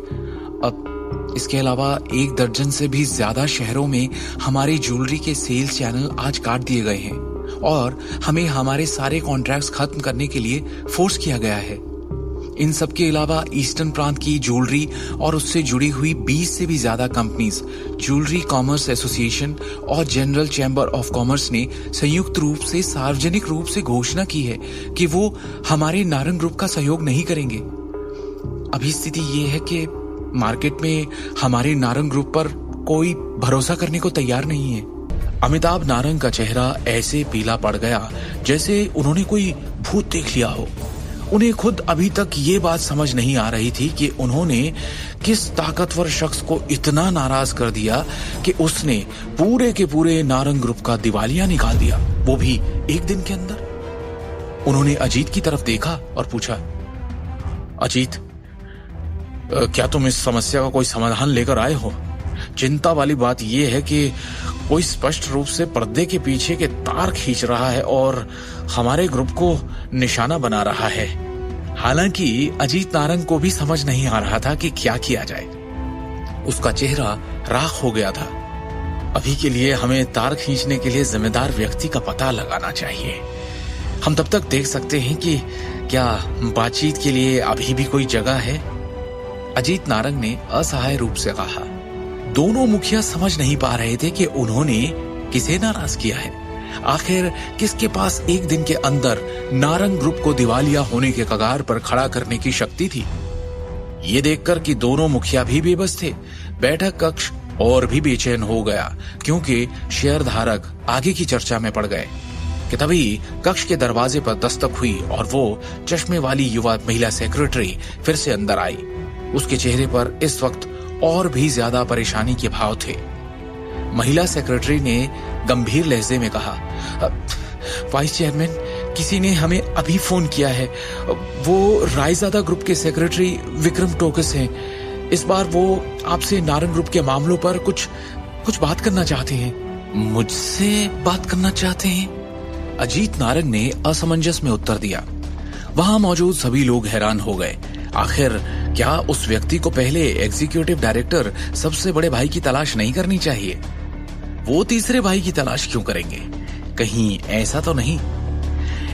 अब इसके अलावा 1 दर्जन से भी ज्यादा शहरों में हमारी ज्वेलरी के सेल्स चैनल आज काट दिए गए हैं और हमें हमारे सारे कॉन्ट्रैक्ट्स खत्म करने के लिए फोर्स किया गया है। इन सब के अलावा ईस्टर्न प्रांत की ज्वेलरी और उससे जुड़ी हुई 20 से भी ज्यादा कंपनीज, ज्वेलरी कॉमर्स एसोसिएशन और जनरल चैम्बर ऑफ कॉमर्स ने संयुक्त रूप से सार्वजनिक रूप से घोषणा की है कि वो हमारे नारंग ग्रुप का सहयोग नहीं करेंगे। अभी स्थिति ये है कि मार्केट में हमारे नारंग ग्रुप पर कोई भरोसा करने को तैयार नहीं है। अमिताभ नारंग का चेहरा ऐसे पीला पड़ गया जैसे उन्होंने कोई भूत देख लिया हो। उन्हें खुद अभी तक ये बात समझ नहीं आ रही थी कि उन्होंने किस ताकतवर शख्स को इतना नाराज कर दिया कि उसने पूरे के पूरे नारंग ग्रुप का दिवालिया निकाल दिया, वो भी एक दिन के अंदर। उन्होंने अजीत की तरफ देखा और पूछा, अजीत, क्या तुम इस समस्या का कोई समाधान लेकर आए हो? चिंता वाली बात यह है कि कोई स्पष्ट रूप से पर्दे के पीछे के तार खींच रहा है और हमारे ग्रुप को निशाना बना रहा है। हालांकि अजीत नारंग को भी समझ नहीं आ रहा था कि क्या किया जाए। उसका चेहरा राख हो गया था। अभी के लिए हमें तार खींचने के लिए जिम्मेदार व्यक्ति का पता लगाना चाहिए। हम तब तक देख सकते हैं कि क्या बातचीत के लिए अभी भी कोई जगह है। अजीत नारंग ने असहाय रूप से कहा। दोनों मुखिया समझ नहीं पा रहे थे कि उन्होंने किसे नाराज किया है। आखिर किसके पास एक दिन के अंदर नारंग ग्रुप को दिवालिया होने के कगार पर खड़ा करने की शक्ति थी। ये देखकर कि दोनों मुखिया भी बेबस थे, बैठक कक्ष और भी बेचैन हो गया, क्योंकि शेयरधारक आगे की चर्चा में पड़ गए कि तभी कक्ष के दरवाजे पर दस्तक हुई और वो चश्मे वाली युवा महिला सेक्रेटरी फिर से अंदर आई। उसके चेहरे पर इस वक्त और भी ज्यादा परेशानी के भाव थे। महिला सेक्रेटरी ने गंभीर लहजे में कहा, वाइस चेयरमैन, किसी ने हमें अभी फोन किया है। वो रायजादा ग्रुप के सेक्रेटरी विक्रम टोकस हैं। इस बार वो आपसे नारंग ग्रुप के मामलों पर कुछ बात करना चाहते हैं। मुझसे बात करना चाहते हैं? अजीत नारंग ने असमंजस में उत्तर दिया। वहां मौजूद सभी लोग हैरान हो गए। आखिर क्या उस व्यक्ति को पहले एग्जीक्यूटिव डायरेक्टर सबसे बड़े भाई की तलाश नहीं करनी चाहिए? वो तीसरे भाई की तलाश क्यों करेंगे? कहीं ऐसा तो नहीं?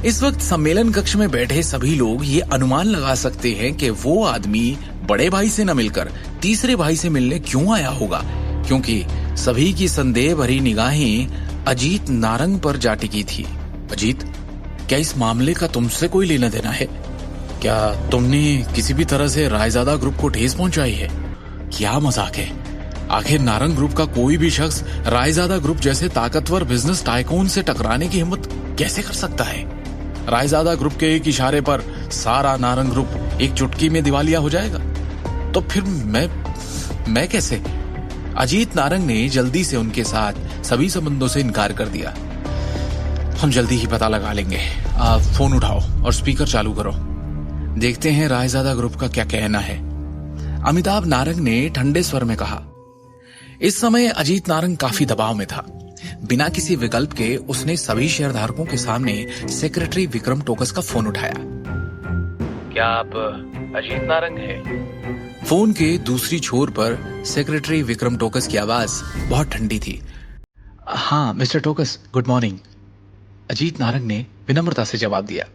इस वक्त सम्मेलन कक्ष में बैठे सभी लोग ये अनुमान लगा सकते हैं कि वो आदमी बड़े भाई से न मिलकर तीसरे भाई से मिलने क्यों आया होगा, क्योंकि सभी की संदेह भरी निगाहें अजीत नारंग पर जा टिकी थी। अजीत, क्या इस मामले का तुमसे कोई लेना देना है? क्या तुमने किसी भी तरह से रायजादा ग्रुप को ठेस पहुंचाई है? क्या मजाक है? आखिर नारंग ग्रुप का कोई भी शख्स रायजादा ग्रुप जैसे ताकतवर बिजनेस टाइकून से टकराने की हिम्मत कैसे कर सकता है? रायजादा ग्रुप के एक इशारे पर सारा नारंग ग्रुप एक चुटकी में दिवालिया हो जाएगा। तो फिर मैं कैसे? अजीत नारंग ने जल्दी से उनके साथ सभी संबंधों से इनकार कर दिया। हम जल्दी ही पता लगा लेंगे। आप फोन उठाओ और स्पीकर चालू करो। देखते हैं रायजादा ग्रुप का क्या कहना है। अमिताभ नारंग ने ठंडे स्वर में कहा। इस समय अजीत नारंग काफी दबाव में था। बिना किसी विकल्प के उसने सभी शेयरधारकों के सामने सेक्रेटरी विक्रम टोकस का फोन उठाया। क्या आप अजीत नारंग हैं? फोन के दूसरी छोर पर सेक्रेटरी विक्रम टोकस की आवाज बहुत ठंडी थी। हाँ mister Tokas, good morning. Ajit Narang ने विनम्रता से जवाब दिया।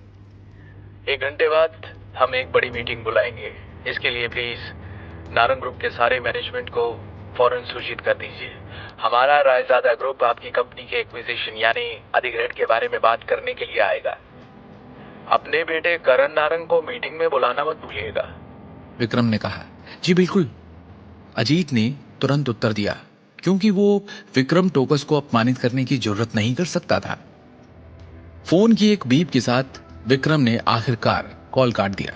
1 घंटे बाद हम एक बड़ी मीटिंग बुलाएंगे। इसके लिए प्लीज नारंग ग्रुप के सारे मैनेजमेंट को फौरन सूचित कर दीजिए। हमारा रायजादा ग्रुप आपकी कंपनी के एक्विजिशन यानी अधिग्रहण के बारे में बात करने के लिए आएगा। अपने बेटे करण नारंग को मीटिंग में बुलाना मत भूलिएगा। विक्रम ने कहा। जी बिल्कुल, अजीत ने तुरंत उत्तर दिया, क्योंकि वो विक्रम टोकस को अपमानित करने की जरूरत नहीं कर सकता था। फोन की एक बीप के साथ विक्रम ने आखिरकार कॉल काट दिया।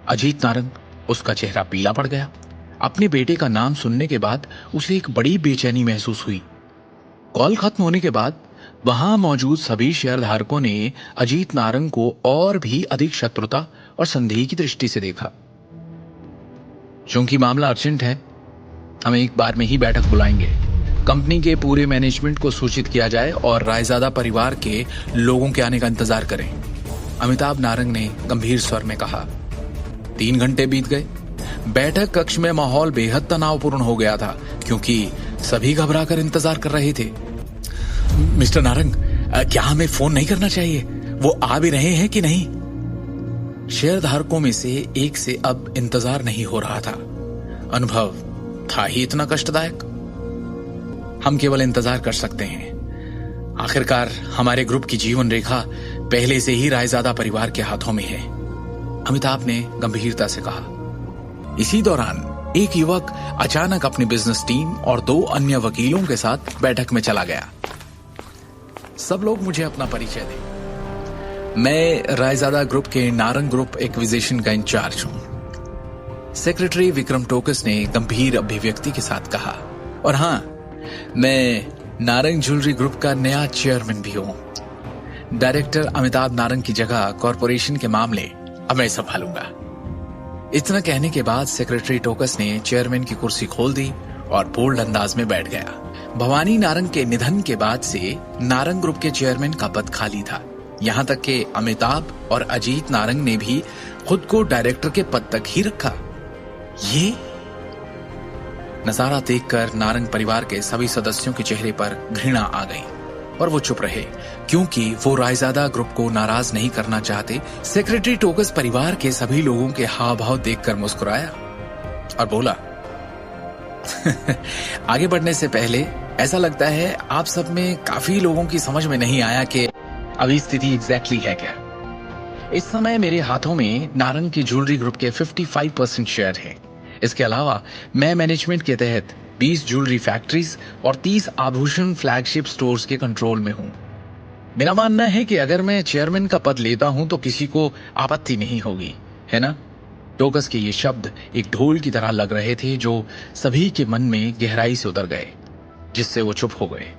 अजीत नारंग, उसका चेहरा पीला पड़ गया। अपने बेटे का नाम सुनने के बाद उसे एक बड़ी बेचैनी महसूस हुई। कॉल खत्म होने के बाद वहां मौजूद सभी शेयरधारकों ने अजीत नारंग को और भी अधिक शत्रुता और संदेह की दृष्टि से देखा। चूंकि मामला अर्जेंट है, हम एक बार में ही बैठक बुलाएंगे। कंपनी के पूरे मैनेजमेंट को सूचित किया जाए और रायजादा परिवार के लोगों के आने का इंतजार करें। अमिताभ नारंग ने गंभीर स्वर में कहा। 3 घंटे बीत गए। बैठक कक्ष में माहौल बेहद तनावपूर्ण हो गया था, क्योंकि सभी घबराकर इंतजार कर रहे थे। मिस्टर नारंग, क्या हमें फोन नहीं करना चाहिए? वो आ भी रहे हैं कि नहीं? शेयरधारकों में से एक से अब इंतजार नहीं हो रहा था। अनुभव था ही इतना कष्टदायक। हम केवल इंतजार कर सकते हैं। आखिरकार हमारे ग्रुप की जीवन रेखा पहले से ही रायजादा परिवार के हाथों में है, अमिताभ ने गंभीरता से कहा। इसी दौरान एक युवक अचानक अपनी बिजनेस टीम और 2 अन्य वकीलों के साथ बैठक में चला गया। सब लोग मुझे अपना परिचय दें। मैं रायजादा ग्रुप के नारंग ग्रुप एक्विजिशन का इंचार्ज हूं। सेक्रेटरी विक्रम टोकस ने गंभीर अभिव्यक्ति के साथ कहा। और हां, मैं नारंग ज्वेलरी ग्रुप का नया चेयरमैन भी हूं। डायरेक्टर अमिताभ नारंग की जगह कॉरपोरेशन के मामले अब मैं संभालूंगा। इतना कहने के बाद सेक्रेटरी टोकस ने चेयरमैन की कुर्सी खोल दी और बोल्ड अंदाज में बैठ गया। भवानी नारंग के निधन के बाद से नारंग ग्रुप के चेयरमैन का पद खाली था। यहां तक कि अमिताभ और अजीत नारंग ने भी खुद को डायरेक्टर के पद तक ही रखा। ये नजारा देखकर नारंग परिवार के सभी सदस्यों के चेहरे पर घृणा आ गई और वो चुप रहे, क्योंकि वो रायजादा ग्रुप को नाराज नहीं करना चाहते। सेक्रेटरी टोकस परिवार के सभी लोगों के हाव भाव देखकर मुस्कुराया और बोला, आगे बढ़ने से पहले ऐसा लगता है आप सब में काफी लोगों की समझ में नहीं आया कि अभी स्थिति एग्जैक्टली है क्या। इस समय मेरे हाथों में नारंग की ज्वेलरी ग्रुप के 55% शेयर हैं। इसके अलावा मैं मैनेजमेंट के तहत 20 ज्वेलरी फैक्ट्रीज और 30 आभूषण फ्लैगशिप स्टोर्स के कंट्रोल में हूं। मेरा मानना है कि अगर मैं चेयरमैन का पद लेता हूं तो किसी को आपत्ति नहीं होगी, है ना? टोकस के ये शब्द एक ढोल की तरह लग रहे थे जो सभी के मन में गहराई से उतर गए, जिससे वो चुप हो गए।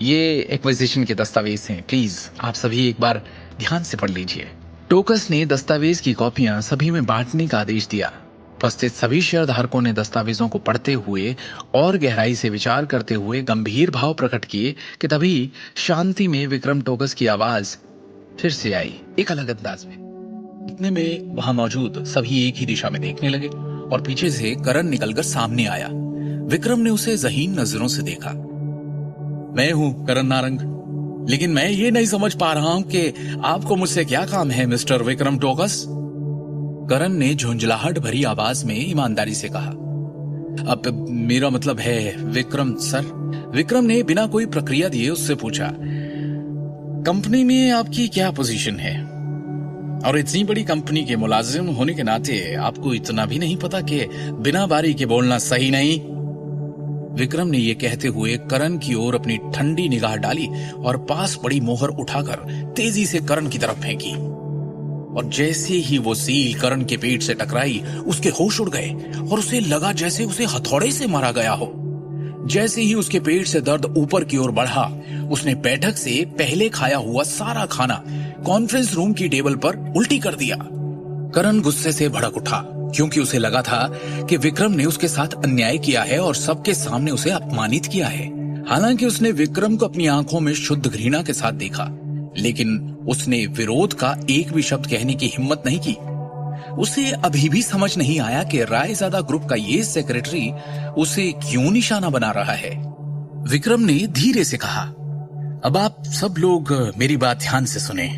ये एक्विजिशन के दस्तावेज हैं, प्लीज आप सभी एक बार ध्यान से पढ़ लीजिए। टोकस ने दस्तावेज की कॉपियां सभी में बांटने का आदेश दिया। उपस्थित सभी शेयरधारकों ने दस्तावेजों को पढ़ते हुए और गहराई से विचार करते हुए गंभीर भाव प्रकट किए कि तभी शांति में विक्रम टोकस की आवाज फिर से आई, एक अलग अंदाज में। इतने में वहां मौजूद सभी एक ही दिशा में देखने लगे और पीछे से करण निकलकर सामने आया। विक्रम ने उसे ज़हीन नजरों से देखा। मैं हूं करण नारंग, लेकिन मैं ये नहीं समझ पा रहा हूं कि आपको मुझसे क्या काम है मिस्टर विक्रम टोकस। करण ने झुंझलाहट भरी आवाज में ईमानदारी से कहा, अब मेरा मतलब है विक्रम सर। विक्रम ने बिना कोई प्रक्रिया दिए उससे पूछा, कंपनी में आपकी क्या पोजीशन है? और इतनी बड़ी कंपनी के मुलाजिम होने के नाते आपको इतना भी नहीं पता कि बिना बारी के बोलना सही नहीं? विक्रम ने यह कहते हुए करण की ओर अपनी ठंडी निगाह डाली और पास पड़ी मोहर उठाकर तेजी से करण की तरफ फेंकी। और जैसे ही वो सील करण के पेट से टकराई, उसके होश उड़ गए और उसे लगा जैसे उसे हथौड़े से मारा गया हो। जैसे ही उसके पेट से दर्द ऊपर की ओर बढ़ा, उसने बैठक से पहले खाया हुआ सारा खाना कॉन्फ्रेंस रूम की टेबल पर उल्टी कर दिया। करण गुस्से से भड़क उठा, क्योंकि उसे लगा था कि विक्रम ने उसके साथ अन्याय किया है और सबके सामने उसे अपमानित किया है। हालांकि उसने विक्रम को अपनी आंखों में शुद्ध घृणा के साथ देखा, लेकिन उसने विरोध का एक भी शब्द कहने की हिम्मत नहीं की। उसे अभी भी समझ नहीं आया कि रायजादा ग्रुप का ये सेक्रेटरी उसे क्यों निशाना बना रहा है। विक्रम ने धीरे से कहा, अब आप सब लोग मेरी बात ध्यान से सुने।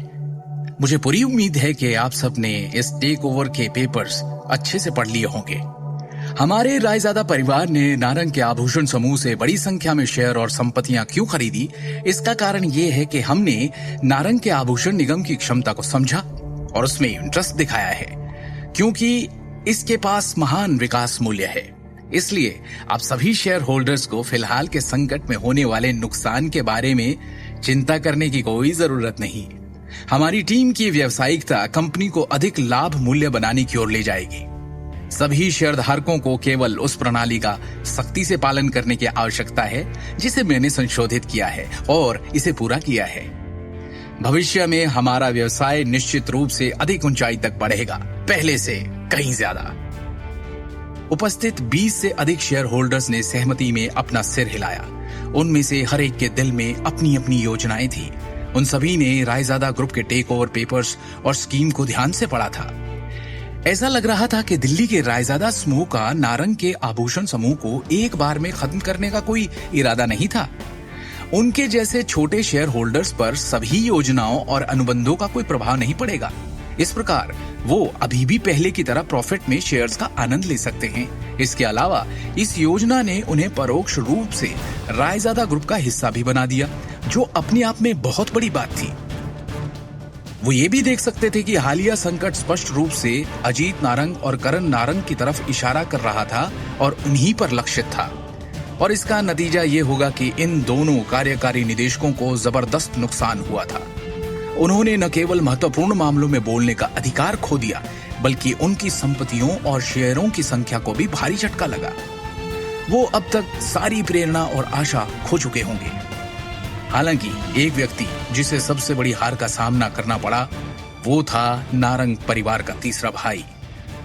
मुझे पूरी उम्मीद है कि आप सब ने इस टेक ओवर के पेपर्स अच्छे से पढ़ लिए होंगे। हमारे रायजादा परिवार ने नारंग के आभूषण समूह से बड़ी संख्या में शेयर और संपत्तियां क्यों खरीदी, इसका कारण ये है कि हमने नारंग के आभूषण निगम की क्षमता को समझा और उसमें इंटरेस्ट दिखाया है, क्योंकि इसके पास महान विकास मूल्य है। इसलिए आप सभी शेयर होल्डर्स को फिलहाल के संकट में होने वाले नुकसान के बारे में चिंता करने की कोई जरूरत नहीं। हमारी टीम की व्यावसायिकता कंपनी को अधिक लाभ मूल्य बनाने की ओर ले जाएगी। सभी शेयरधारकों को केवल उस प्रणाली का सख्ती से पालन करने की आवश्यकता है जिसे मैंने संशोधित किया है और इसे पूरा किया है। भविष्य में हमारा व्यवसाय निश्चित रूप से अधिक ऊंचाई तक बढ़ेगा, पहले से कहीं ज्यादा। उपस्थित 20 से अधिक शेयर होल्डर्स ने सहमति में अपना सिर हिलाया। उनमें से हर एक के दिल में अपनी अपनी योजनाएं थी। उन सभी ने रायजादा ग्रुप के टेक ओवर पेपर्स और स्कीम को ध्यान से पढ़ा था। ऐसा लग रहा था कि दिल्ली के रायजादा समूह का नारंग के आभूषण समूह को एक बार में खत्म करने का कोई इरादा नहीं था। उनके जैसे छोटे शेयर होल्डर्स पर सभी योजनाओं और अनुबंधों का कोई प्रभाव नहीं पड़ेगा। इस प्रकार वो अभी भी पहले की तरह प्रॉफिट में शेयर्स का आनंद ले सकते हैं। इसके अलावा इस योजना ने उन्हें परोक्ष रूप से रायजादा ग्रुप का हिस्सा भी बना दिया, जो अपने आप में बहुत बड़ी बात थी। वो ये भी देख सकते थे कि हालिया संकट स्पष्ट रूप से अजीत नारंग और करण नारंग की तरफ इशारा कर रहा था और उन्हीं पर लक्षित था। और इसका नतीजा ये होगा कि इन दोनों कार्यकारी निदेशकों को जबरदस्त नुकसान हुआ था। उन्होंने न केवल महत्वपूर्ण मामलों में बोलने का अधिकार खो दिया, बल्कि उनकी संपत्तियों और शेयरों की संख्या को भी भारी झटका लगा। वो अब तक सारी प्रेरणा और आशा खो चुके होंगे। हालांकि एक व्यक्ति जिसे सबसे बड़ी हार का सामना करना पड़ा, वो था नारंग परिवार का तीसरा भाई,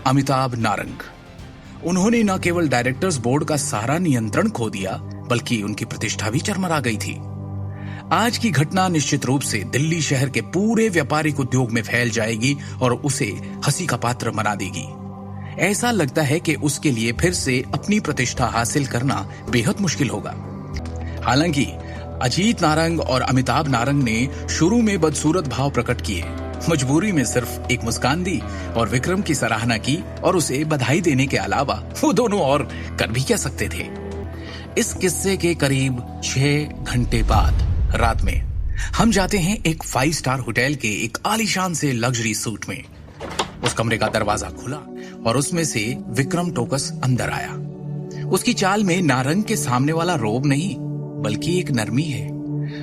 अमिताभ नारंग। उन्होंने न केवल डायरेक्टर्स बोर्ड का सारा नियंत्रण खो दिया, बल्कि उनकी प्रतिष्ठा भी चरमरा गई थी। आज की घटना निश्चित रूप से दिल्ली शहर के पूरे व्यापारिक उद्योग में फैल जाएगी और उसे हंसी का पात्र बना देगी। ऐसा लगता है कि उसके लिए फिर से अपनी प्रतिष्ठा हासिल करना बेहद मुश्किल होगा। हालांकि अजीत नारंग और अमिताभ नारंग ने शुरू में बदसूरत भाव प्रकट किए, मजबूरी में सिर्फ एक मुस्कान दी और विक्रम की सराहना की और उसे बधाई देने के अलावा वो दोनों और कर भी क्या सकते थे। इस किस्से के करीब 6 घंटे बाद रात में हम जाते हैं एक 5 स्टार होटल के एक आलीशान से लग्जरी सूट में। उस कमरे का दरवाजा खुला और उसमें से विक्रम टोकस अंदर आया। उसकी चाल में नारंग के सामने वाला रोब नहीं, बल्कि एक नरमी है।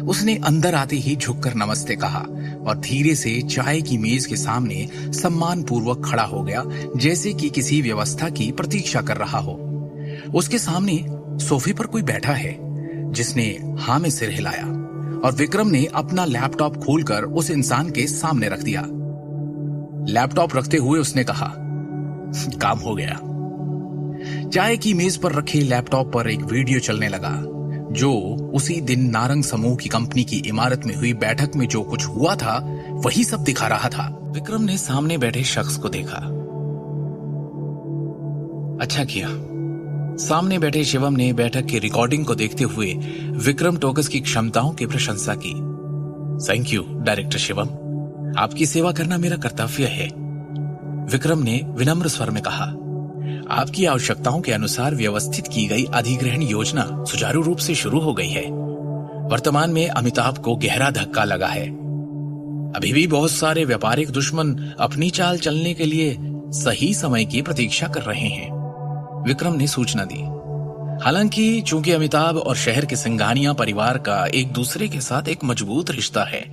उसने अंदर आते ही झुककर नमस्ते कहा और धीरे से चाय की मेज के सामने सम्मान पूर्वक खड़ा हो गया, जैसे कि किसी व्यवस्था की प्रतीक्षा कर रहा हो। उसके सामने सोफे पर कोई बैठा है जिसने हाँ में सिर हिलाया और विक्रम ने अपना लैपटॉप खोलकर उस इंसान के सामने रख दिया। लैपटॉप रखते हुए उसने कहा, काम हो गया। चाय की मेज पर रखे लैपटॉप पर एक वीडियो चलने लगा, जो उसी दिन नारंग समूह की कंपनी की इमारत में हुई बैठक में जो कुछ हुआ था वही सब दिखा रहा था। विक्रम ने सामने बैठे शख्स को देखा। अच्छा किया। सामने बैठे शिवम ने बैठक की रिकॉर्डिंग को देखते हुए विक्रम टोकस की क्षमताओं की प्रशंसा की। थैंक यू डायरेक्टर शिवम, आपकी सेवा करना मेरा कर्तव्य है। विक्रम ने विनम्र स्वर में कहा, आपकी आवश्यकताओं के अनुसार व्यवस्थित की गई अधिग्रहण योजना सुचारू रूप से शुरू हो गई है। वर्तमान में अमिताभ को गहरा धक्का लगा है। अभी भी बहुत सारे व्यापारिक दुश्मन अपनी चाल चलने के लिए सही समय की प्रतीक्षा कर रहे हैं, विक्रम ने सूचना दी। हालांकि चूंकि अमिताभ और शहर के सिंघानिया परिवार का एक दूसरे के साथ एक मजबूत रिश्ता है,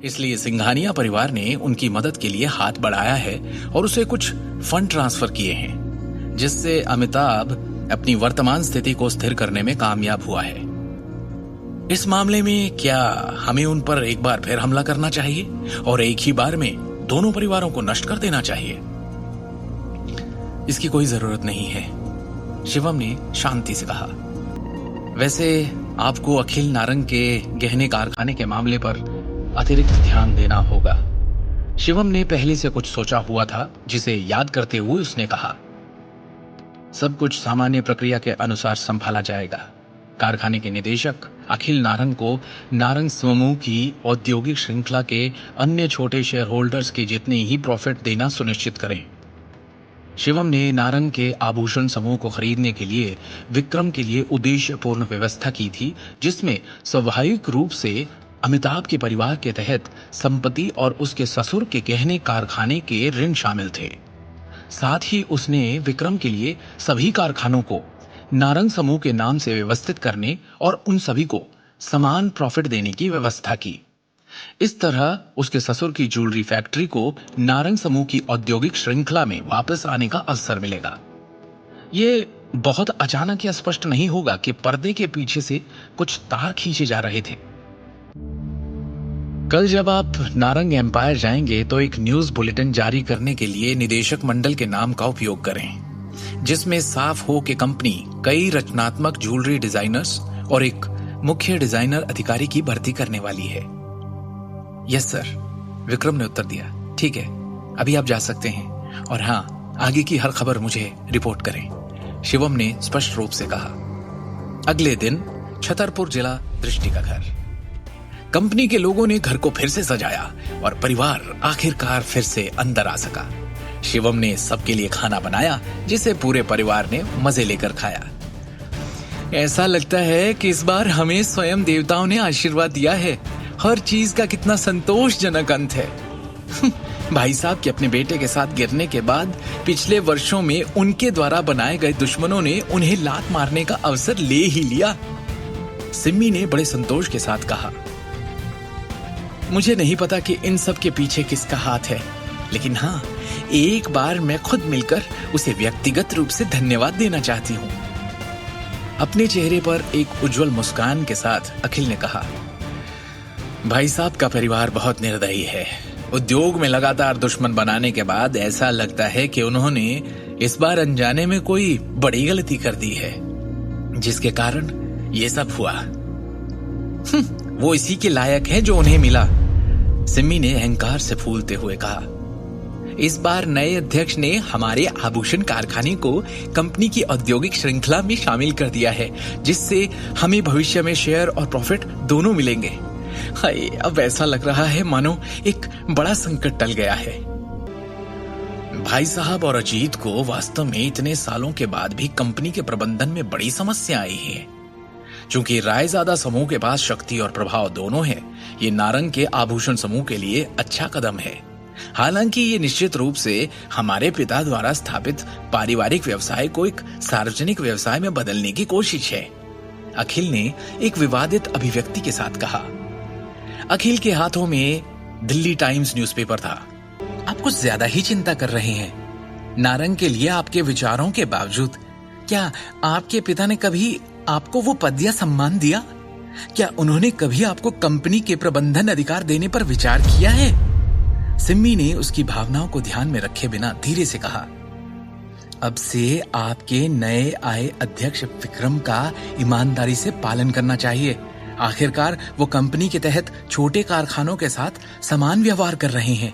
इसलिए सिंघानिया परिवार ने उनकी मदद के लिए हाथ बढ़ाया है और उसे कुछ फंड ट्रांसफर किए हैं, जिससे अमिताभ अपनी वर्तमान स्थिति को स्थिर करने में कामयाब हुआ है। इस मामले में क्या हमें उन पर एक बार फिर हमला करना चाहिए और एक ही बार में दोनों परिवारों को नष्ट कर देना चाहिए? इसकी कोई जरूरत नहीं है, शिवम ने शांति से कहा। वैसे आपको अखिल नारंग के गहने कारखाने के मामले पर अतिरिक्त ध्यान देना होगा। शिवम ने पहले से कुछ सोचा हुआ था, जिसे याद करते हुए उसने कहा, सब कुछ सामान्य प्रक्रिया के अनुसार संभाला जाएगा। कारखाने के निदेशक अखिल नारंग को नारंग समूह की औद्योगिक श्रृंखला के अन्य छोटे शेयर होल्डर्स के जितने ही प्रॉफिट देना सुनिश्चित करें। शिवम ने नारंग के आभूषण समूह को खरीदने के लिए विक्रम के लिए उद्देश्यपूर्ण व्यवस्था की थी, जिसमें स्वाभाविक रूप से अमिताभ के परिवार के तहत संपत्ति और उसके ससुर के गहने कारखाने के ऋण शामिल थे। साथ ही उसने विक्रम के लिए सभी कारखानों को नारंग समूह के नाम से व्यवस्थित करने और उन सभी को समान प्रॉफिट देने की व्यवस्था की। इस तरह उसके ससुर की ज्वेलरी फैक्ट्री को नारंग समूह की औद्योगिक श्रृंखला में वापस आने का अवसर मिलेगा। ये बहुत अचानक या स्पष्ट नहीं होगा कि पर्दे के पीछे से कुछ तार खींचे जा रहे थे। कल जब आप नारंग एम्पायर जाएंगे तो एक न्यूज बुलेटिन जारी करने के लिए निदेशक मंडल के नाम का उपयोग करें, जिसमें साफ हो कि कंपनी कई रचनात्मक ज्वेलरी डिजाइनर्स और एक मुख्य डिजाइनर अधिकारी की भर्ती करने वाली है। यस सर, विक्रम ने उत्तर दिया। ठीक है, अभी आप जा सकते हैं और हाँ, आगे की हर खबर मुझे रिपोर्ट करें, शिवम ने स्पष्ट रूप से कहा। अगले दिन छतरपुर जिला दृष्टि का घर। कंपनी के लोगों ने घर को फिर से सजाया और परिवार आखिरकार फिर से अंदर आ सका। शिवम ने सबके लिए खाना बनाया, जिसे पूरे परिवार ने मजे लेकर खाया। ऐसा लगता है कि इस बार हमें स्वयं देवताओं ने आशीर्वाद दिया है। हर चीज का कितना संतोषजनक अंत है। भाई साहब के अपने बेटे के साथ गिरने के बाद पिछले वर्षों में उनके द्वारा बनाए गए दुश्मनों ने उन्हें लात मारने का अवसर ले ही लिया, सिम्मी ने बड़े संतोष के साथ कहा। मुझे नहीं पता कि इन सब के पीछे किसका हाथ है, लेकिन हाँ, एक बार मैं खुद मिलकर उसे व्यक्तिगत रूप से धन्यवाद देना चाहती हूँ। अपने चेहरे पर एक उज्जवल मुस्कान के साथ अखिल ने कहा, भाई साहब का परिवार बहुत निर्दयी है। उद्योग में लगातार दुश्मन बनाने के बाद ऐसा लगता है कि उन्होंने इस बार अनजाने में कोई बड़ी गलती कर दी है, जिसके कारण ये सब हुआ। वो इसी के लायक है जो उन्हें मिला, सिमी ने अहंकार से फूलते हुए कहा। इस बार नए अध्यक्ष ने हमारे आभूषण कारखाने को कंपनी की औद्योगिक श्रृंखला में शामिल कर दिया है, जिससे हमें भविष्य में शेयर और प्रॉफिट दोनों मिलेंगे। हाय, अब ऐसा लग रहा है मानो एक बड़ा संकट टल गया है। भाई साहब और अजीत को वास्तव में इतने सालों के बाद भी कंपनी के प्रबंधन में बड़ी समस्या आई है। चूंकि रायजादा समूह के पास शक्ति और प्रभाव दोनों है, ये नारंग के आभूषण समूह के लिए अच्छा कदम है। हालांकि ये निश्चित रूप से हमारे पिता द्वारा स्थापित पारिवारिक व्यवसाय को एक सार्वजनिक व्यवसाय में बदलने की कोशिश है, अखिल ने एक विवादित अभिव्यक्ति के साथ कहा। अखिल के हाथों में दिल्ली टाइम्स न्यूज़पेपर था। आप कुछ ज्यादा ही चिंता कर रहे हैं। नारंग के लिए आपके विचारों के बावजूद क्या आपके पिता ने कभी आपको वो पद या सम्मान दिया? क्या उन्होंने कभी आपको कंपनी के प्रबंधन अधिकार देने पर विचार किया है? सिम्मी ने उसकी भावनाओं को ध्यान में रखे बिना धीरे से कहा, अब से आपके नए आए अध्यक्ष विक्रम का ईमानदारी से पालन करना चाहिए। आखिरकार वो कंपनी के तहत छोटे कारखानों के साथ समान व्यवहार कर रहे हैं।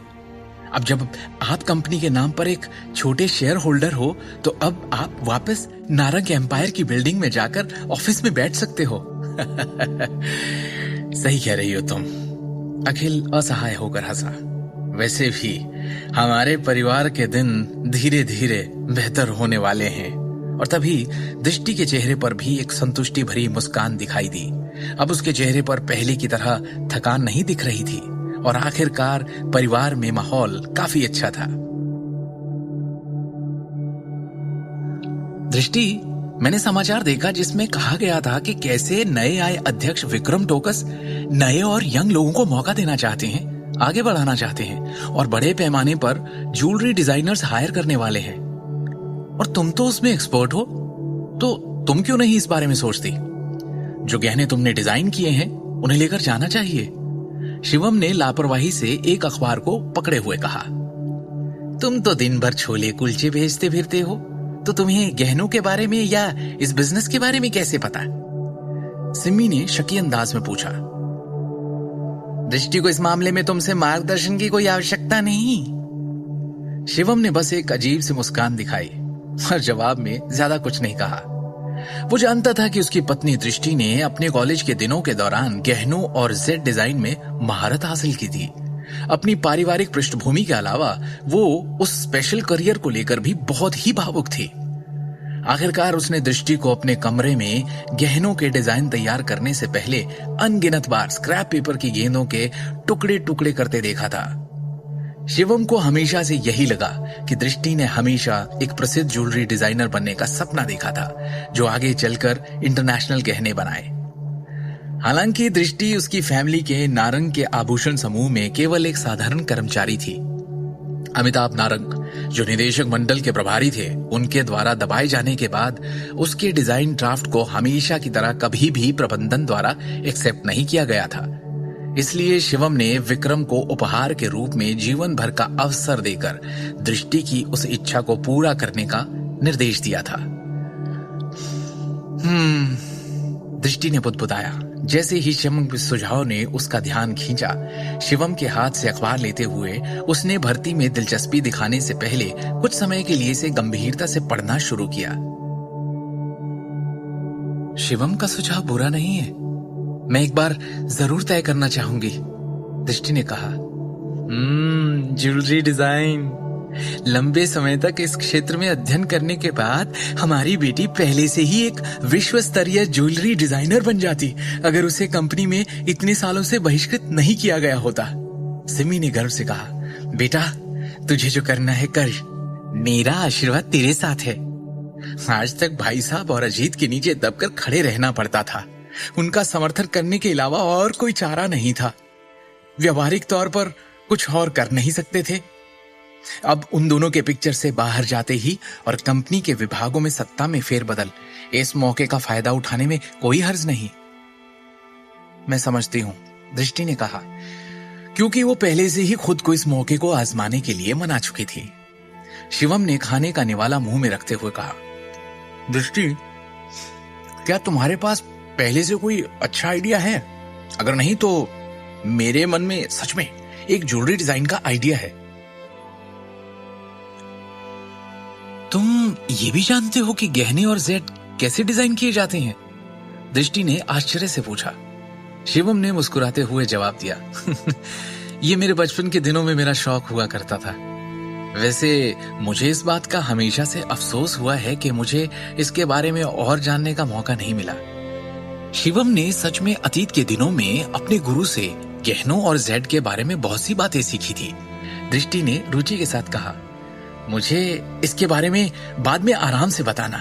अब जब आप कंपनी के नाम पर एक छोटे शेयर होल्डर हो, तो अब आप वापस नारंग एम्पायर की बिल्डिंग में जाकर ऑफिस में बैठ सकते हो। सही कह रही हो तुम। अखिल असहाय होकर हंसा। वैसे भी हमारे परिवार के दिन धीरे धीरे बेहतर होने वाले हैं। और तभी दृष्टि के चेहरे पर भी एक संतुष्टि भरी मुस्कान दिखाई दी। अब उसके चेहरे पर पहले की तरह थकान नहीं दिख रही थी और आखिरकार परिवार में माहौल काफी अच्छा था। दृष्टि, मैंने समाचार देखा जिसमें कहा गया था कि कैसे नए आए अध्यक्ष विक्रम टोकस नए और यंग लोगों को मौका देना चाहते हैं, आगे बढ़ाना चाहते हैं और बड़े पैमाने पर ज्वेलरी डिजाइनर्स हायर करने वाले हैं। और तुम तो उसमें एक्सपर्ट हो, तो तुम क्यों नहीं इस बारे में सोचती? जो गहने तुमने डिजाइन किए हैं उन्हें लेकर जाना चाहिए। शिवम ने लापरवाही से एक अखबार को पकड़े हुए कहा। तुम तो दिन भर छोले कुलचे भेजते फिरते हो, तो तुम्हें गहनों के बारे में या इस बिजनेस के बारे में कैसे पता? सिमी ने शकी अंदाज में पूछा। दृष्टि को इस मामले में तुमसे मार्गदर्शन की कोई आवश्यकता नहीं। शिवम ने बस एक अजीब सी मुस्कान दिखाई और जवाब में ज्यादा कुछ नहीं कहा। वो जानता था कि उसकी पत्नी दृष्टि ने अपने कॉलेज के दिनों के दौरान गहनों और जेड डिजाइन में महारत हासिल की थी। अपनी पारिवारिक पृष्ठभूमि के अलावा वो उस स्पेशल करियर को लेकर भी बहुत ही भावुक थी। आखिरकार उसने दृष्टि को अपने कमरे में गहनों के डिजाइन तैयार करने से पहले अनगिनत बार स्क्रैप पेपर की गेंदों के टुकड़े टुकड़े करते देखा था। शिवम को हमेशा से यही लगा कि दृष्टि ने हमेशा एक प्रसिद्ध ज्वेलरी डिजाइनर बनने का सपना देखा था, जो आगे चलकर इंटरनेशनल गहने बनाए। हालांकि दृष्टि उसकी फैमिली के नारंग के आभूषण समूह में केवल एक साधारण कर्मचारी थी। अमिताभ नारंग, जो निदेशक मंडल के प्रभारी थे, उनके द्वारा दबाए जाने के बाद उसके डिजाइन ड्राफ्ट को हमेशा की तरह कभी भी प्रबंधन द्वारा एक्सेप्ट नहीं किया गया था। इसलिए शिवम ने विक्रम को उपहार के रूप में जीवन भर का अवसर देकर दृष्टि की उस इच्छा को पूरा करने का निर्देश दिया था। दृष्टि ने बुदबुदाया। जैसे ही शिवम के सुझाव ने उसका ध्यान खींचा, शिवम के हाथ से अखबार लेते हुए उसने भर्ती में दिलचस्पी दिखाने से पहले कुछ समय के लिए इसे गंभीरता से पढ़ना शुरू किया। शिवम का सुझाव बुरा नहीं है, मैं एक बार जरूर तय करना चाहूंगी, दृष्टि ने कहा। Jewellery design. लंबे समय तक इस क्षेत्र में अध्ययन करने के बाद हमारी बेटी पहले से ही एक विश्व स्तरीय ज्वेलरी डिजाइनर बन जाती, अगर उसे कंपनी में इतने सालों से बहिष्कृत नहीं किया गया होता। सिमी ने गर्व से कहा, बेटा तुझे जो करना है कर, मेरा आशीर्वाद तेरे साथ है। आज तक भाई साहब और अजीत के नीचे दबकर खड़े रहना पड़ता था, उनका समर्थन करने के अलावा और कोई चारा नहीं था। व्यवहारिक तौर पर कुछ और कर नहीं सकते थे। अब उन दोनों के पिक्चर से बाहर जाते ही और कंपनी के विभागों में सत्ता में फेरबदल, इस मौके का फायदा उठाने में कोई हर्ज नहीं। मैं समझती हूं, दृष्टि ने कहा, क्योंकि वो पहले से ही खुद को इस मौके को आजमाने के लिए मना चुकी थी। शिवम ने खाने का निवाला मुंह में रखते हुए कहा, दृष्टि, क्या तुम्हारे पास पहले से कोई अच्छा आइडिया है? अगर नहीं तो मेरे मन में सच में एक ज्वेलरी डिजाइन का आइडिया है। तुम ये भी जानते हो कि गहने और जेड कैसे डिजाइन किए जाते हैं? दृष्टि ने आश्चर्य से पूछा। शिवम ने मुस्कुराते हुए जवाब दिया, ये मेरे बचपन के दिनों में मेरा शौक हुआ करता था। वैसे मुझे इस बात का हमेशा से अफसोस हुआ है कि मुझे इसके बारे में और जानने का मौका नहीं मिला। शिवम ने सच में अतीत के दिनों में अपने गुरु से गहनों और जेड के बारे में बहुत सी बातें सीखी थी। दृष्टि ने रुचि के साथ कहा, मुझे इसके बारे में बाद में आराम से बताना।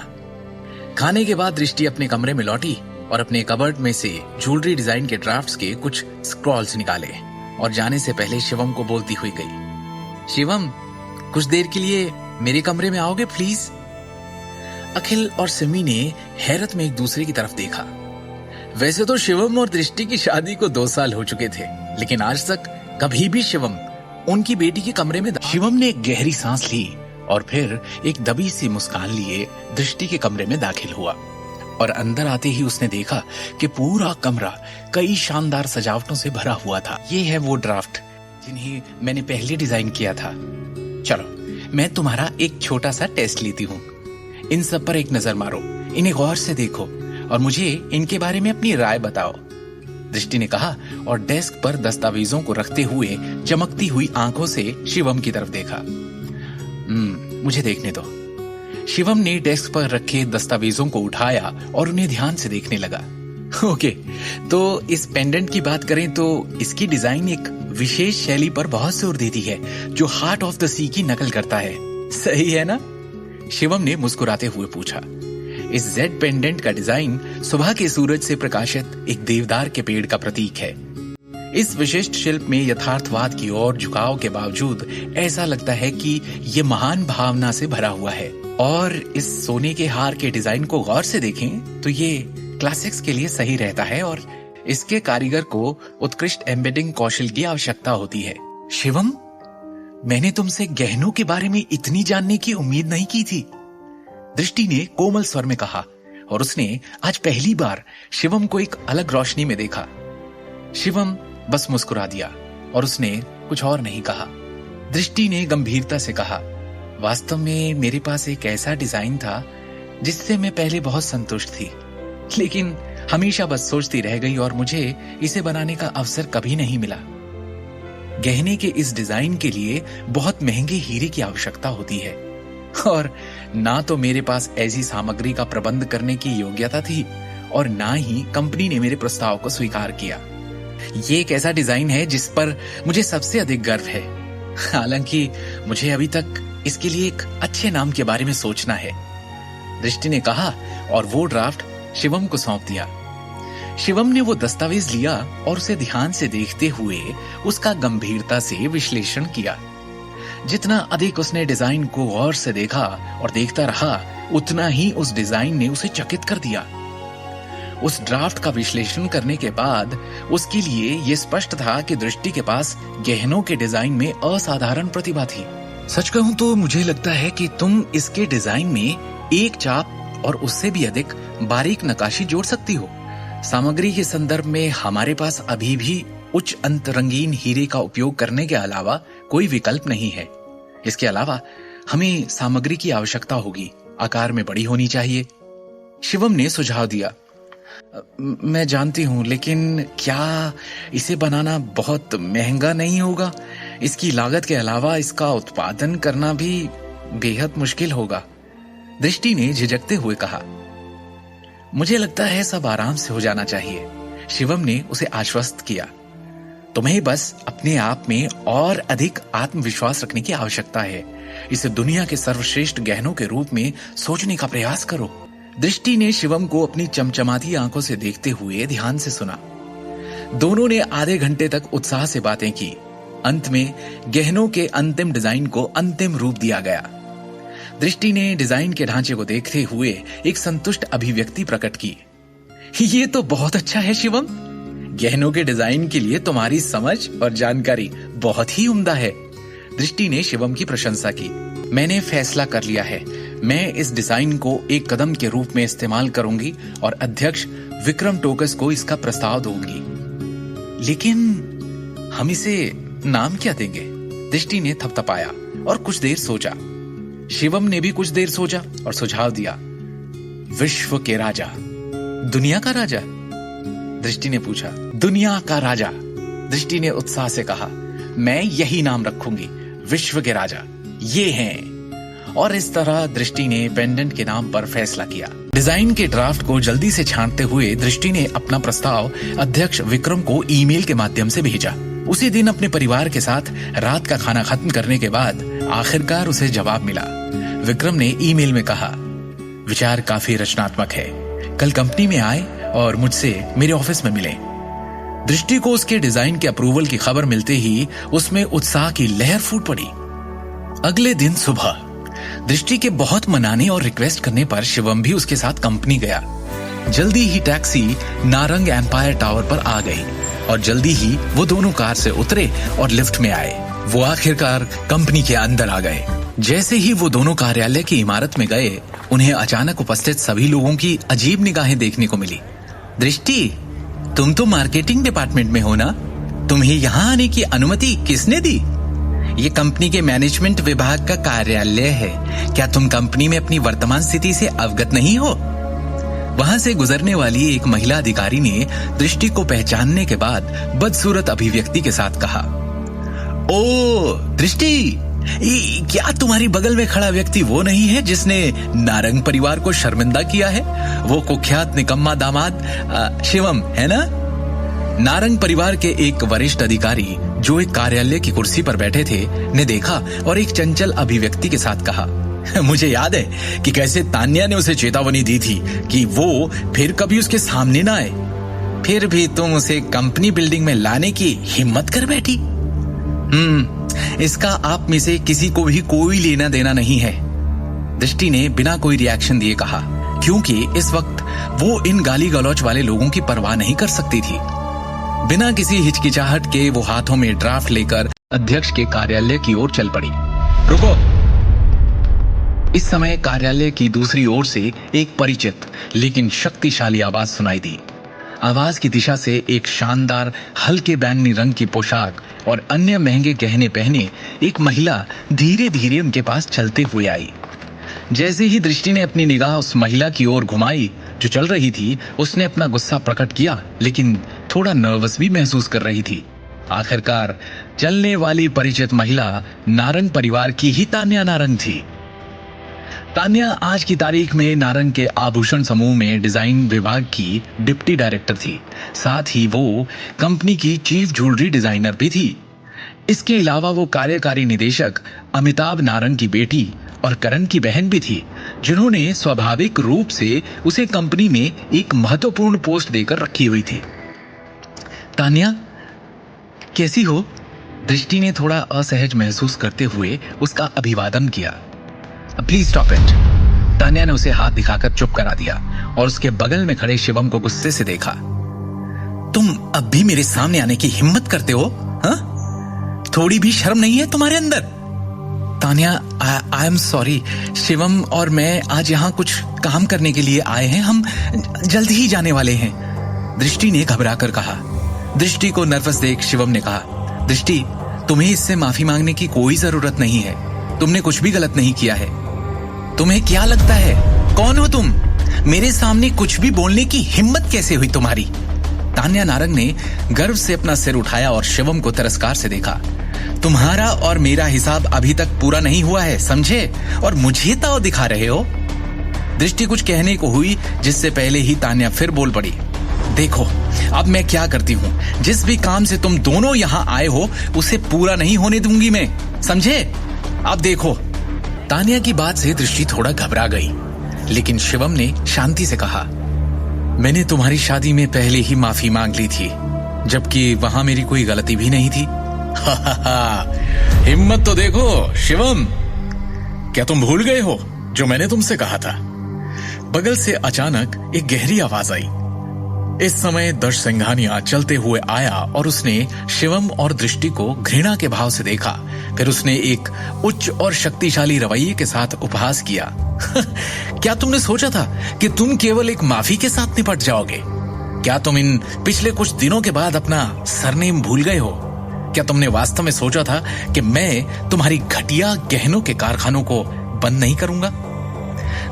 खाने के बाद दृष्टि अपने कमरे में लौटी और अपने कबर्ड में से ज्वेलरी डिजाइन के ड्राफ्ट्स के कुछ स्क्रॉल्स निकाले और जाने से पहले शिवम को बोलती हुई गई, शिवम, कुछ देर के लिए मेरे कमरे में आओगे प्लीज? अखिल और सिमी ने हैरत में एक दूसरे की तरफ देखा। वैसे तो शिवम और दृष्टि की शादी को 2 साल हो चुके थे, लेकिन आज तक कभी भी शिवम उनकी बेटी के कमरे में। शिवम ने एक गहरी सांस ली और फिर एक दबी सी मुस्कान लिए दृष्टि के कमरे में दाखिल हुआ और अंदर आते ही उसने देखा कि पूरा कमरा कई शानदार सजावटों से भरा हुआ था। ये है वो ड्राफ्ट जिन्हें मैंने पहले डिजाइन किया था। चलो, मैं तुम्हारा एक छोटा सा टेस्ट लेती हूँ। इन सब पर एक नजर मारो, इन्हें गौर से देखो और मुझे इनके बारे में अपनी राय बताओ, दृष्टि ने कहा और डेस्क पर दस्तावेजों को रखते हुए चमकती हुई आंखों से शिवम की तरफ देखा। मुझे देखने दो। शिवम ने डेस्क पर रखे दस्तावेजों को उठाया और उन्हें ध्यान से देखने लगा। ओके, तो इस पेंडेंट की बात करें तो इसकी डिजाइन एक विशेष शैली पर बहुत जोर देती है जो हार्ट ऑफ द सी की नकल करता है। सही है ना? शिवम ने मुस्कुराते हुए पूछा। इस जेड पेंडेंट का डिजाइन सुबह के सूरज से प्रकाशित एक देवदार के पेड़ का प्रतीक है। इस विशिष्ट शिल्प में यथार्थवाद की ओर झुकाव के बावजूद ऐसा लगता है कि ये महान भावना से भरा हुआ है। और इस सोने के हार के डिजाइन को गौर से देखें तो ये क्लासिक्स के लिए सही रहता है और इसके कारीगर को उत्कृष्ट एम्बेडिंग कौशल की आवश्यकता होती है। शिवम, मैंने तुमसे गहनों के बारे में इतनी जानने की उम्मीद नहीं की थी, दृष्टि ने कोमल स्वर में कहा और उसने आज पहली बार शिवम को एक अलग रोशनी में देखा। शिवम बस मुस्कुरा दिया और उसने कुछ और नहीं कहा। दृष्टि ने गंभीरता से कहा, वास्तव में मेरे पास एक ऐसा डिजाइन था जिससे मैं पहले बहुत संतुष्ट थी, लेकिन हमेशा बस सोचती रह गई और मुझे इसे बनाने का अवसर कभी नहीं मिला। गहने के इस डिजाइन के लिए बहुत महंगे हीरे की आवश्यकता होती है और ना तो मेरे पास ऐसी सामग्री का प्रबंध करने की योग्यता थी और ना ही कंपनी ने मेरे प्रस्ताव को स्वीकार किया। ये एक ऐसा डिजाइन है जिस पर मुझे सबसे अधिक गर्व है, हालांकि मुझे अभी तक इसके लिए एक अच्छे नाम के बारे में सोचना है, दृष्टि ने कहा और वो ड्राफ्ट शिवम को सौंप दिया। शिवम ने वो दस्तावेज लिया और उसे ध्यान से देखते हुए उसका गंभीरता से विश्लेषण किया। जितना अधिक उसने डिजाइन को गौर से देखा और देखता रहा, उतना ही उस डिजाइन ने उसे चकित कर दिया। उस ड्राफ्ट का विश्लेषण करने के बाद उसके लिए यह स्पष्ट था कि दृष्टि के पास गहनों के डिजाइन में असाधारण प्रतिभा थी। सच कहूं तो मुझे लगता है कि तुम इसके डिजाइन में एक चाप और उससे भी अधिक बारीक नकाशी जोड़ सकती हो। सामग्री के संदर्भ में हमारे पास अभी भी उच्च अंत रंगीन हीरे का उपयोग करने के अलावा कोई विकल्प नहीं है। इसके अलावा हमें सामग्री की आवश्यकता होगी, आकार में बड़ी होनी चाहिए, शिवम ने सुझाव दिया। मैं जानती हूं, लेकिन क्या इसे बनाना बहुत महंगा नहीं होगा? इसकी लागत के अलावा इसका उत्पादन करना भी बेहद मुश्किल होगा, दृष्टि ने झिझकते हुए कहा। मुझे लगता है सब आराम से हो जाना चाहिए, शिवम ने उसे आश्वस्त किया। तुम्हें बस अपने आप में और अधिक आत्मविश्वास रखने की आवश्यकता है। इसे दुनिया के सर्वश्रेष्ठ गहनों के रूप में सोचने का प्रयास करो। दृष्टि ने शिवम को अपनी चमचमाती आंखों से देखते हुए ध्यान से सुना। दोनों ने आधे घंटे तक उत्साह से बातें की। अंत में गहनों के अंतिम डिजाइन को अंतिम रूप दिया गया। दृष्टि ने डिजाइन के ढांचे को देखते हुए एक संतुष्ट अभिव्यक्ति प्रकट की। ये तो बहुत अच्छा है शिवम, गहनों के डिजाइन के लिए तुम्हारी समझ और जानकारी बहुत ही उम्दा है। दृष्टि ने शिवम की प्रशंसा की। मैंने फैसला कर लिया है, मैं इस डिजाइन को एक कदम के रूप में इस्तेमाल करूंगी और अध्यक्ष विक्रम टोकस को इसका प्रस्ताव दूंगी। लेकिन हम इसे नाम क्या देंगे? दृष्टि ने थपथपाया और कुछ देर सोचा। शिवम ने भी कुछ देर सोचा और सुझाव दिया, विश्व के राजा। दुनिया का राजा? दृष्टि ने पूछा। दुनिया का राजा, दृष्टि ने उत्साह से कहा। मैं यही नाम रखूंगी, विश्व के राजा। ये हैं। और इस तरह दृष्टि ने पेंडेंट के नाम पर फैसला किया। डिजाइन के ड्राफ्ट को जल्दी से छांटते हुए दृष्टि ने अपना प्रस्ताव अध्यक्ष विक्रम को ईमेल के माध्यम से भेजा। उसी दिन अपने परिवार के साथ रात का खाना खत्म करने के बाद आखिरकार उसे जवाब मिला। विक्रम ने ईमेल में कहा, विचार काफी रचनात्मक है, कल कंपनी में आए और मुझसे मेरे ऑफिस में मिले। दृष्टि को उसके डिजाइन के अप्रूवल की खबर मिलते ही उसमें उत्साह की लहर फूट पड़ी। अगले दिन सुबह दृष्टि के बहुत मनाने और रिक्वेस्ट करने पर शिवम भी उसके साथ कंपनी गया। जल्दी ही टैक्सी नारंग एम्पायर टावर पर आ गई और जल्दी ही वो दोनों कार से उतरे और लिफ्ट में आए। वो आखिरकार कंपनी के अंदर आ गए। जैसे ही वो दोनों कार्यालय की इमारत में गए, उन्हें अचानक उपस्थित सभी लोगों की अजीब निगाहें देखने को मिली। दृष्टि, तुम तो मार्केटिंग डिपार्टमेंट में हो ना? तुम्हें यहाँ आने की अनुमति किसने दी? ये कंपनी के मैनेजमेंट विभाग का कार्यालय है। क्या तुम कंपनी में अपनी वर्तमान स्थिति से अवगत नहीं हो? वहां से गुजरने वाली एक महिला अधिकारी ने दृष्टि को पहचानने के बाद बदसूरत अभिव्यक्ति के साथ कहा, ओ दृष्टि, क्या तुम्हारी बगल में खड़ा व्यक्ति वो नहीं है जिसने नारंग परिवार को शर्मिंदा किया है? वो कुख्यात निकम्मा दामाद शिवम है ना? नारंग परिवार के एक वरिष्ठ अधिकारी जो एक कार्यालय की कुर्सी पर बैठे थे ने देखा और एक चंचल अभिव्यक्ति के साथ कहा, मुझे याद है कि कैसे तान्या ने उसे चेतावनी दी थी कि वो फिर कभी उसके सामने ना आए, फिर भी तुम उसे कंपनी बिल्डिंग में लाने की हिम्मत कर बैठी। इसका आप में से किसी को भी कोई लेना देना नहीं है, दृष्टि ने बिना कोई रिएक्शन दिए कहा, क्योंकि इस वक्त वो इन गाली गलौच वाले लोगों की परवाह नहीं कर सकती थी। बिना किसी हिचकिचाहट के वो हाथों में ड्राफ्ट लेकर अध्यक्ष के कार्यालय की ओर चल पड़ी। रुको। इस समय कार्यालय की दूसरी ओर से एक परिचित लेकिन शक्तिशाली आवाज सुनाई दी। आवाज की दिशा से एक शानदार हल्के बैंगनी रंग की पोशाक और अन्य महंगे गहने पहने एक महिला धीरे धीरे उनके पास चलते हुए आई। जैसे ही दृष्टि ने अपनी निगाह उस महिला की ओर घुमाई जो चल रही थी, उसने अपना गुस्सा प्रकट किया, लेकिन थोड़ा नर्वस भी महसूस कर रही थी। आखिरकार चलने वाली परिचित महिला नारंग परिवार की ही तान्या नारंग थी। तान्या आज की तारीख में नारंग के आभूषण समूह में डिजाइन विभाग की डिप्टी डायरेक्टर थी। साथ ही वो कंपनी की चीफ ज्वेलरी डिजाइनर भी थी। इसके अलावा वो कार्यकारी निदेशक अमिताभ नारंग की बेटी और करण की बहन भी थी, जिन्होंने स्वाभाविक रूप से उसे कंपनी में एक महत्वपूर्ण पोस्ट देकर रखी हुई थी। तान्या, कैसी हो? दृष्टि ने थोड़ा असहज महसूस करते हुए उसका अभिवादन किया। Please stop it. तान्या ने उसे हाथ दिखाकर चुप करा दिया और उसके बगल में खड़े शिवम को गुस्से से देखा। तुम अब भी मेरे सामने आने की हिम्मत करते हो? हाँ? थोड़ी भी शर्म नहीं है तुम्हारे अंदर? Tanya, I am sorry. Shivam और मैं आज यहाँ कुछ काम करने के लिए आए हैं, हम जल्द ही जाने वाले हैं, दृष्टि ने घबराकर कहा। दृष्टि को नर्वस देख शिवम ने कहा, दृष्टि, तुम्हें इससे माफी मांगने की कोई जरूरत नहीं है। तुमने कुछ भी गलत नहीं किया है। तुम्हें क्या लगता है, कौन हो तुम? मेरे सामने कुछ भी बोलने की हिम्मत कैसे हुई तुम्हारी? तान्या नारंग ने गर्व से अपना सिर उठाया और शिवम को तिरस्कार से देखा। तुम्हारा और मेरा हिसाब अभी तक पूरा नहीं हुआ है, समझे? और मुझे ताव दिखा रहे हो? दृष्टि कुछ कहने को हुई, जिससे पहले ही तान्या फिर बोल पड़ी। देखो, अब मैं क्या करती हूँ, जिस भी काम से तुम दोनों यहाँ आए हो उसे पूरा नहीं होने दूंगी मैं, समझे? अब देखो। तान्या की बात से दृष्टि थोड़ा घबरा गई, लेकिन शिवम ने शांति से कहा, मैंने तुम्हारी शादी में पहले ही माफी मांग ली थी। जबकि वहां मेरी कोई गलती भी नहीं थी। हिम्मत तो देखो शिवम, क्या तुम भूल गए हो जो मैंने तुमसे कहा था? बगल से अचानक एक गहरी आवाज आई। इस समय दर्श सिंघानिया चलते हुए आया और उसने शिवम और दृष्टि को घृणा के भाव से देखा। फिर उसने एक उच्च और शक्तिशाली रवैये के साथ उपहास किया। क्या तुमने सोचा था कि तुम केवल एक माफी के साथ निपट जाओगे? क्या तुम इन पिछले कुछ दिनों के बाद अपना सरनेम भूल गए हो? क्या तुमने वास्तव में सोचा था कि मैं तुम्हारी घटिया गहनों के कारखानों को बंद नहीं करूंगा?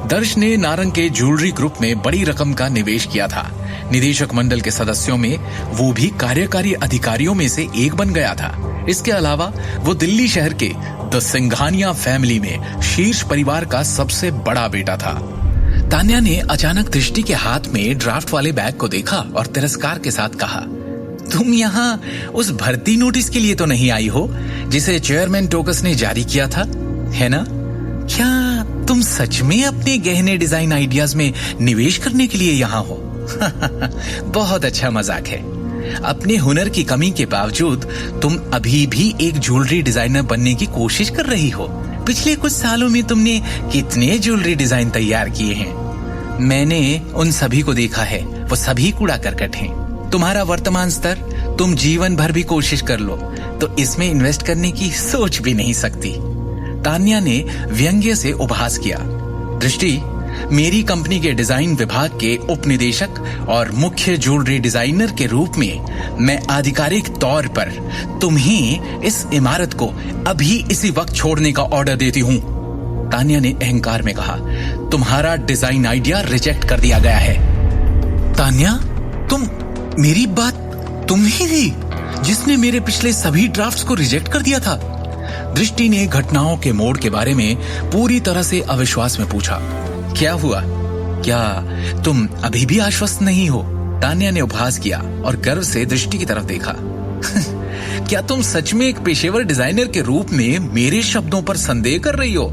दर्श ने नारंग के ज्वेलरी ग्रुप में बड़ी रकम का निवेश किया था। निदेशक मंडल के सदस्यों में वो भी कार्यकारी अधिकारियों में से एक बन गया था। इसके अलावा वो दिल्ली शहर के द सिंघानिया फैमिली में शीर्ष परिवार का सबसे बड़ा बेटा था। तान्या ने अचानक दृष्टि के हाथ में ड्राफ्ट वाले बैग को देखा और तिरस्कार के साथ कहा, तुम यहाँ उस भर्ती नोटिस के लिए तो नहीं आई हो जिसे चेयरमैन टोकस ने जारी किया था, है ना? क्या तुम सच में अपने गहने डिजाइन आइडियाज में निवेश करने के लिए यहाँ हो? बहुत अच्छा मजाक है। अपने हुनर की कमी के बावजूद तुम अभी भी एक ज्वेलरी डिजाइनर बनने की कोशिश कर रही हो। पिछले कुछ सालों में तुमने कितने ज्वेलरी डिजाइन तैयार किए हैं? मैंने उन सभी को देखा है, वो सभी कूड़ा करकट हैं। तुम्हारा वर्तमान स्तर तुम जीवन भर भी कोशिश कर लो तो इसमें इन्वेस्ट करने की सोच भी नहीं सकती। तान्या ने व्यंग्य से उपहास किया। दृष्टि, मेरी कंपनी के डिजाइन विभाग के उप निदेशक और मुख्य ज्वेलरी डिजाइनर के रूप में मैं आधिकारिक तौर पर तुम्हें इस इमारत को अभी इसी वक्त छोड़ने का ऑर्डर देती हूं। तान्या ने अहंकार में कहा, तुम्हारा डिजाइन आइडिया रिजेक्ट कर दिया गया है। तान्या, तुम, मेरी बात तुम ही थी जिसने मेरे पिछले सभी ड्राफ्ट्स को रिजेक्ट कर दिया था? दृष्टि ने घटनाओं के मोड़ के बारे में पूरी तरह से अविश्वास में पूछा। क्या हुआ? क्या तुम अभी भी आश्वस्त नहीं हो? तान्या ने उपहास किया और गर्व से दृष्टि की तरफ देखा। क्या तुम सच में एक पेशेवर डिजाइनर के रूप में मेरे शब्दों पर संदेह कर रही हो?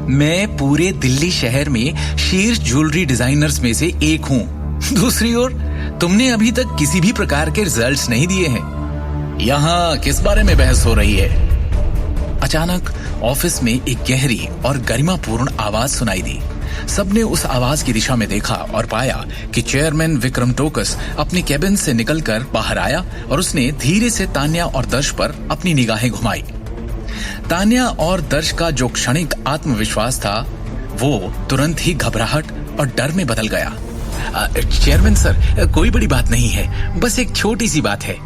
मैं पूरे दिल्ली शहर में शीर्ष ज्वेलरी डिजाइनर्स में से एक हूं। दूसरी ओर तुमने अभी तक किसी भी प्रकार के रिजल्ट्स नहीं दिए हैं। यहां किस बारे में बहस हो रही है? अचानक ऑफिस में एक गहरी और गरिमापूर्ण आवाज सुनाई दी। सबने उस आवाज की दिशा में देखा और पाया कि चेयरमैन विक्रम टोकस अपने कैबिन से निकलकर बाहर आया और उसने धीरे से तान्या और दर्श पर अपनी निगाहें घुमाई। तान्या और दर्श का जो क्षणिक आत्मविश्वास था वो तुरंत ही घबराहट और डर में बदल गया। चेयरमैन सर, कोई बड़ी बात नहीं है, बस एक छोटी सी बात है।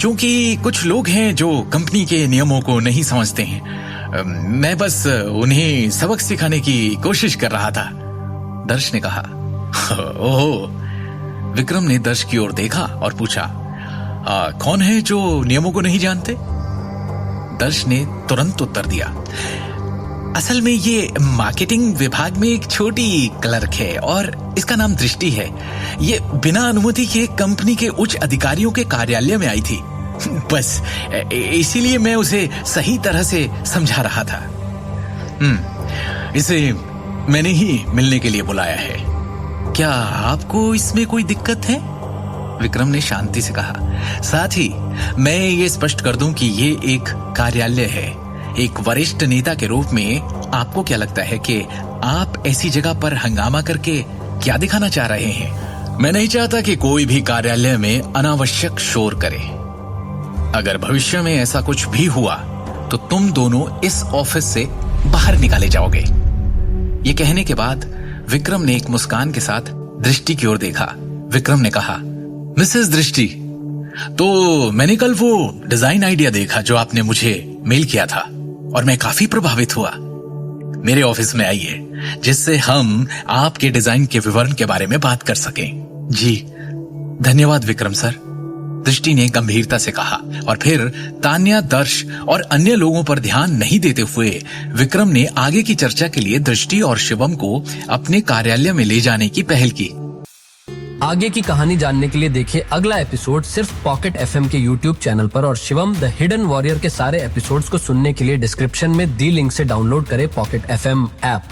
क्योंकि कुछ लोग हैं जो कंपनी के नियमों को नहीं समझते हैं, मैं बस उन्हें सबक सिखाने की कोशिश कर रहा था, दर्श ने कहा। ओह, विक्रम ने दर्श की ओर देखा और पूछा, कौन है जो नियमों को नहीं जानते? दर्श ने तुरंत उत्तर दिया, असल में ये मार्केटिंग विभाग में एक छोटी क्लर्क है और इसका नाम दृष्टि है। ये बिना अनुमति के कंपनी के उच्च अधिकारियों के कार्यालय में आई थी, बस इसीलिए मैं उसे सही तरह से समझा रहा था। इसे मैंने ही मिलने के लिए बुलाया है। क्या आपको इसमें कोई दिक्कत है? विक्रम ने शांति से कहा। साथ ही मैं ये स्पष्ट कर दूं कि ये एक कार्यालय है। एक वरिष्ठ नेता के रूप में आपको क्या लगता है कि आप ऐसी जगह पर हंगामा करके क्या दिखाना चाह रहे हैं? मैं नहीं चाहता कि कोई भी कार्यालय में अनावश्यक शोर करे। अगर भविष्य में ऐसा कुछ भी हुआ तो तुम दोनों इस ऑफिस से बाहर निकाले जाओगे। ये कहने के बाद विक्रम ने एक मुस्कान के साथ दृष्टि की ओर देखा। विक्रम ने कहा, मिसेस दृष्टि, तो मैंने कल वो डिजाइन आइडिया देखा जो आपने मुझे मेल किया था और मैं काफी प्रभावित हुआ। मेरे ऑफिस में आइए जिससे हम आपके डिजाइन के विवरण के बारे में बात कर सकें। जी धन्यवाद विक्रम सर, दृष्टि ने गंभीरता से कहा और फिर तान्या, दर्श और अन्य लोगों पर ध्यान नहीं देते हुए विक्रम ने आगे की चर्चा के लिए दृष्टि और शिवम को अपने कार्यालय में ले जाने की पहल की। आगे की कहानी जानने के लिए देखिए अगला एपिसोड सिर्फ पॉकेट एफएम के यूट्यूब चैनल पर और शिवम द हिडन वॉरियर के सारे एपिसोड्स को सुनने के लिए डिस्क्रिप्शन में दी लिंक से डाउनलोड करें पॉकेट एफएम ऐप।